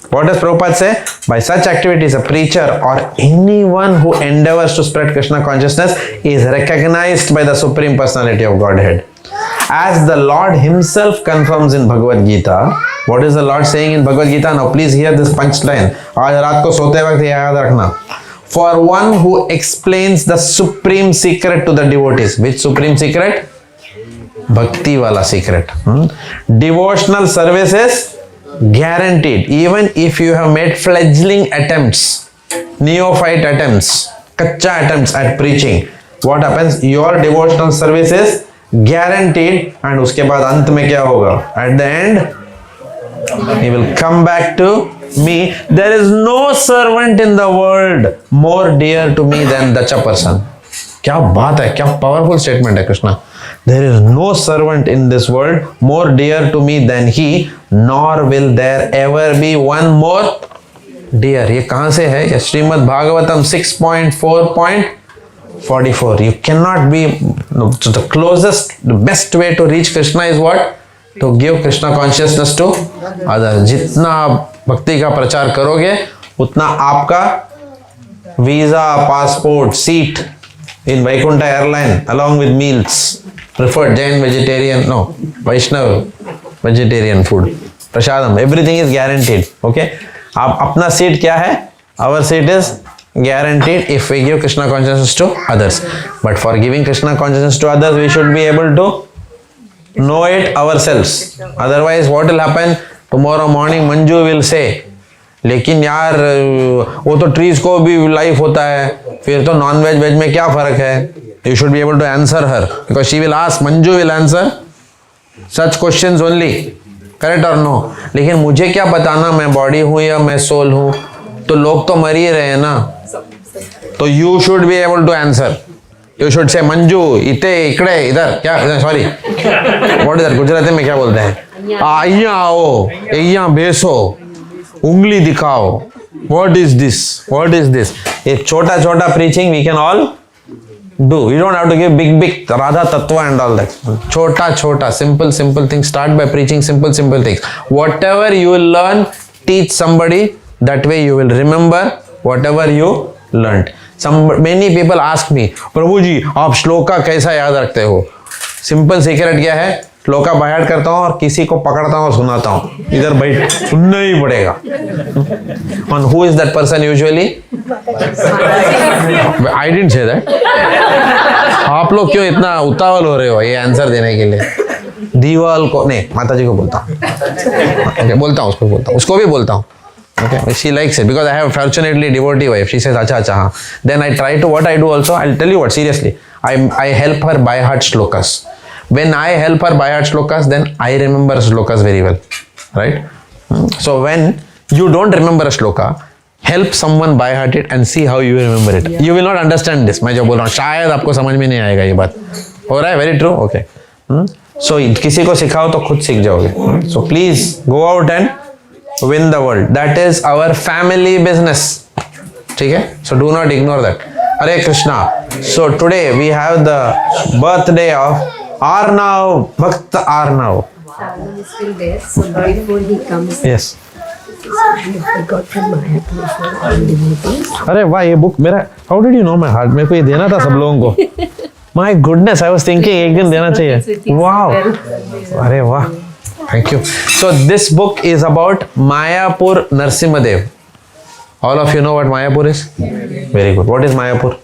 What does Prabhupada say? By such activities, a preacher or anyone who endeavors to spread Krishna consciousness is recognized by the Supreme Personality of Godhead. As the Lord Himself confirms in Bhagavad Gita, what is the Lord saying in Bhagavad Gita? Now please hear this punchline. आज रात को सोते वक्त याद रखना. For one who explains the supreme secret to the devotees. Which supreme secret? Bhakti wala secret. Devotional services guaranteed. Even if you have made fledgling attempts, neophyte attempts, kacha attempts at preaching, what happens? Your devotional service is guaranteed. And उसके बाद अंत में क्या होगा? At the end, he will come back to me. There is no servant in the world more dear to me than Dacha person. क्या बात है, क्या powerful statement है Krishna. There is no servant in this world more dear to me than he, nor will there ever be one more dear. ये कहाँ से है? ये Shrimad Bhagavatam 6.4.44. You cannot be, so the closest, the best way to reach Krishna is what? To give Krishna consciousness to others. जितना आप भक्ति का प्रचार करोगे उतना आपका visa, passport, seat in Vaikuntha airline along with meals, preferred Jain vegetarian, no, Vaishnav vegetarian food, prasadam, everything is guaranteed. Okay, आप अपना seat क्या है? Our seat is guaranteed if we give Krishna consciousness to others. But for giving Krishna consciousness to others, we should be able to know it ourselves. Otherwise, what will happen? Tomorrow morning, Manju will say, लेकिन यार वो तो trees को भी life होता है, फिर तो नॉन वेज वेज में क्या फर्क है? You should be able to answer her because she will ask, Manju will answer such questions only. Correct or no? लेकिन मुझे क्या बताना मैं बॉडी हूँ या मैं सोल हूँ? तो लोग तो मर ही रहे हैं ना. तो you should be able to answer. You should say Manju इते इकड़े इधर क्या sorry what is that Gujarati में क्या बोलते हैं? यहाँ आओ यहाँ बेसो उंगली दिखाओ. What is this? What is this? ये छोटा छोटा preaching we can all do. You don't have to give big Radha Tattva and all that. Chota simple things. Start by preaching simple things. Whatever you will learn, teach somebody. That way you will remember whatever you learned. Many people ask me, प्रभु जी आप श्लोका कैसा याद रखते हो? Simple secret क्या है? श्लोका बाहर करता हूँ और किसी को पकड़ता हूँ और सुनाता हूँ. इधर बैठ सुनना ही पड़ेगा. And who is that person usually? I didn't say that. आप लोग क्यों इतना उतावल हो रहे हो ये आंसर देने के लिए? दीवाल को नहीं, माता जी को बोलता हूँ. Okay, बोलता हूँ उसको भी बोलता हूँ. Okay, she likes it because I have fortunately devotee wife. She says, "Acha, हाँ." Then I try to what I do also. I'll tell you what seriously. I help her by heart shlokas. When I help her by heart shlokas, then I remember shlokas very well, right? So when you don't remember a shloka, help someone by heart it and see how you remember it. You will not understand this. मैं जो बोल रहा हूँ शायद आपको समझ में नहीं आएगा ये बात. हो रहा है? Very true. Okay. So किसी को सिखाओ तो खुद सीख जाओगे. So please go out and win the world. That is our family business. ठीक है? So do not ignore that. Hare Krishna. So today we have the birthday of Arnav, Bhakta Arnav. Arnav is still there, so before he comes. Yes. I got from Mayapur. अरे वाह ये book मेरा. How did you know my heart? मेरे को ये देना था सब लोगों को. My goodness, I was thinking एक दिन देना चाहिए. Wow. अरे वाह. Thank you. So this book is about Mayapur Narsimhadev. All of you know what Mayapur is? Very good. What is Mayapur?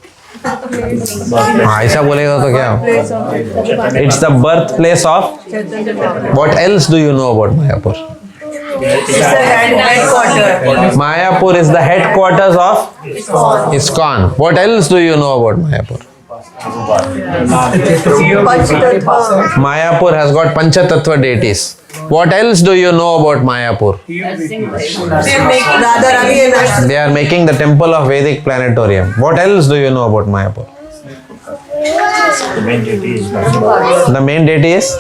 ऐसा बोलेगा तो क्या? It's the birthplace of. What else do you know about Mayapur? Mayapur is the headquarters of ISKCON. What else do you know about Mayapur? Mayapur has got Panchatattva deities. What else do you know about Mayapur? They are making the temple of Vedic planetarium. What else do you know about Mayapur? The main deity is The main deity is?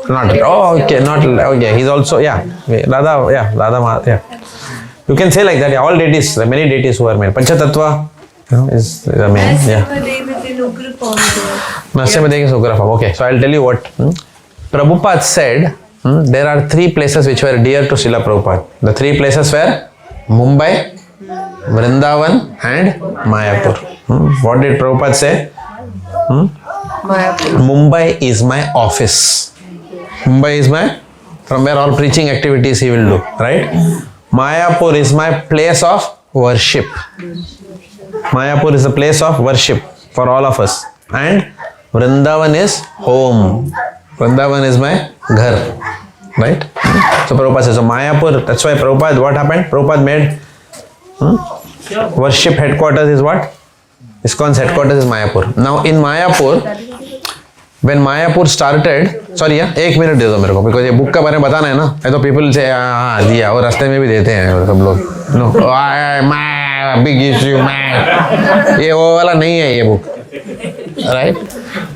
Not. Oh, okay. Not. Okay. He's also, yeah. Radha, yeah. You can say like that. Yeah, all deities, there are many deities who are made. Panchatattva, is the main. Yeah. Narasimhadev is Ugra form. Okay, so I'll tell you what Prabhupada said. There are three places which were dear to Srila Prabhupada. The three places were Mumbai, Vrindavan and Mayapur. What did Prabhupada say? Mumbai is my office. Mumbai is my, from where all preaching activities he will do, right? Mayapur is my place of worship. Mayapur is the place of worship for all of us. And Vrindavan is home. Vrindavan is my ghar. Right? So Prabhupada says, so Mayapur, that's why Prabhupada, what happened? Prabhupada made worship headquarters is what? ISKCON's headquarters is Mayapur. Now in Mayapur, when Mayapur started, sorry yeah, एक minute दे दो मेरे को, because ये book का बारे में बताना है ना. I thought people say हाँ दिया और रास्ते में भी देते हैं सब लोग. No, big issue, ये वो वाला नहीं है ये बुक. Right?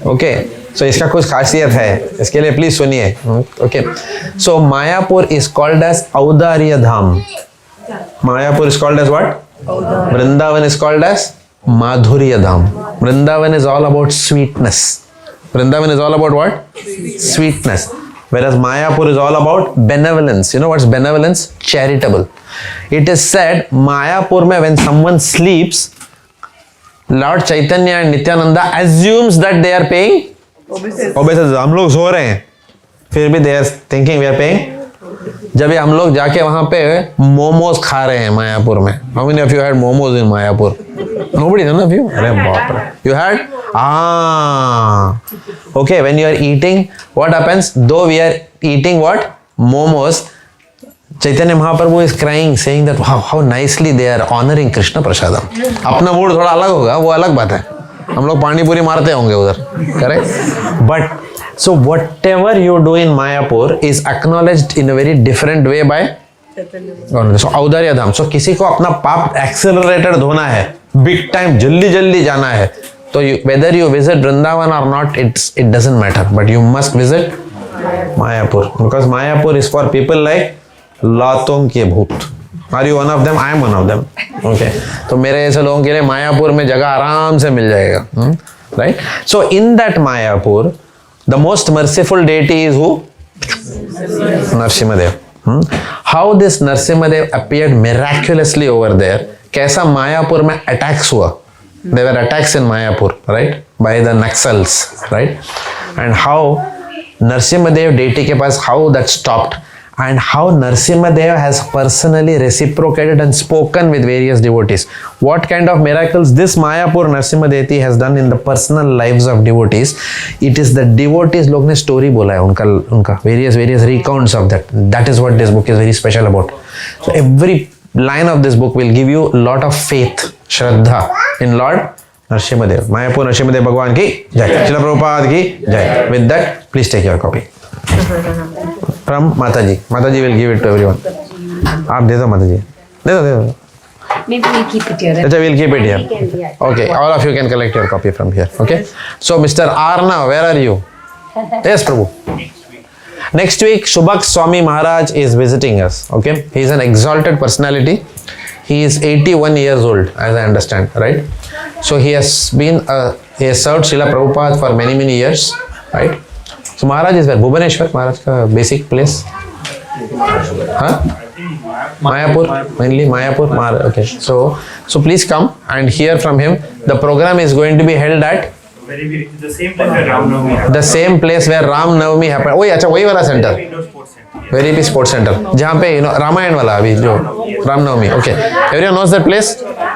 Okay. So इसका कुछ खासियत है, इसके लिए प्लीज सुनिए. Okay. So Mayapur is called as Audarya Dham. Mayapur is called as what? Vrindavan is called as Madhurya Dham. Vrindavan is all about sweetness. Vrindavan is all about what? Sweetness. Whereas Mayapur is all about benevolence. You know what's benevolence? Charitable. It is said Mayapur mein when someone sleeps, Lord Chaitanya and Nityananda assumes that they are paying obeisance. हम लोग सो रहे हैं, फिर भी they are thinking we are paying. जब हम लोग जाके वहाँ पे मोमोज खा रहे हैं मायापुर में. How many of you had momos in Mayapur? Nobody, none of you? अरे बाप रे. You had? Okay, when you are eating, what happens? Though we are eating what? Momos, Chaitanya Mahaprabhu is crying, saying that wow, how nicely they are honoring Krishna Prasadam. अपना mood थोड़ा अलग होगा, वो अलग बात है. हम लोग पानी पूरी मारते होंगे उधर, correct? But so whatever you do in Mayapur is acknowledged in a very different way by so Audarya Dham. So किसी को अपना पाप एक्सेलरेटेड धोना है, बिग टाइम जल्दी जल्दी जाना है, तो वेदर यू विजिट वृंदावन और not, it doesn't matter, but you must visit Mayapur, because Mayapur is for people like लातों के भूत. Are you one of them? I am one of them. Okay, तो मेरे ऐसे लोगों के लिए मायापुर में जगह आराम से मिल जाएगा, right? So in that Mayapur the most merciful deity is who? Narasimha. How this Narasimhadev appeared miraculously over there? कैसा मायापुर में attacks हुआ? There were attacks in Mayapur, right? By the Naxals, right? And how Narasimhadev deity के पास how that stopped, and how Narasimhadev has personally reciprocated and spoken with various devotees. What kind of miracles this Mayapur Narasimha deity has done in the personal lives of devotees. It is the devotees लोग ने story बोला है उनका various recounts of that. That is what this book is very special about. So every line of this book will give you a lot of faith, Shraddha in Lord Narasimhadev. Mayapur Narasimhadev भगवान की जय, श्रील प्रभुपाद की जय. With that, please take your copy. From Mataji. Mataji will give it to everyone. आप दे दो माताजी, दे दो. Maybe we keep it here. अच्छा, we'll keep it here. Okay, all of you can collect your copy from here. Okay. So Mr. Arna, where are you? Yes, Prabhu. Next week, Subhak Swami Maharaj is visiting us. Okay, he is an exalted personality. He is 81 years old, as I understand, right? So he has served Srila Prabhupada for many years, right? So Maharaj is where? Bhubaneswar, Maharaj ka basic place. Huh? Mayapur, mainly Mayapur. Okay. So please come and hear from him. The program is going to be held at the same place where Ram Navami happened. The same place where Ram Navami happened. वही अच्छा, वही वाला centre. Very big sports center. जहाँ पे रामायण वाला अभी जो Ram Navami. Okay. Everyone knows that place.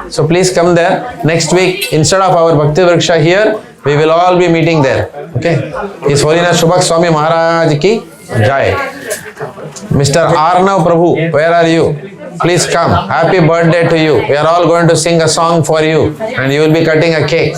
So please come there. Next week, instead of our Bhakti Vriksha here, we will all be meeting there. Okay. His Holiness Subhak Swami Maharaj ki jai. Mr. Arnav Prabhu, where are you? Please come. Happy birthday to you. We are all going to sing a song for you, and you will be cutting a cake.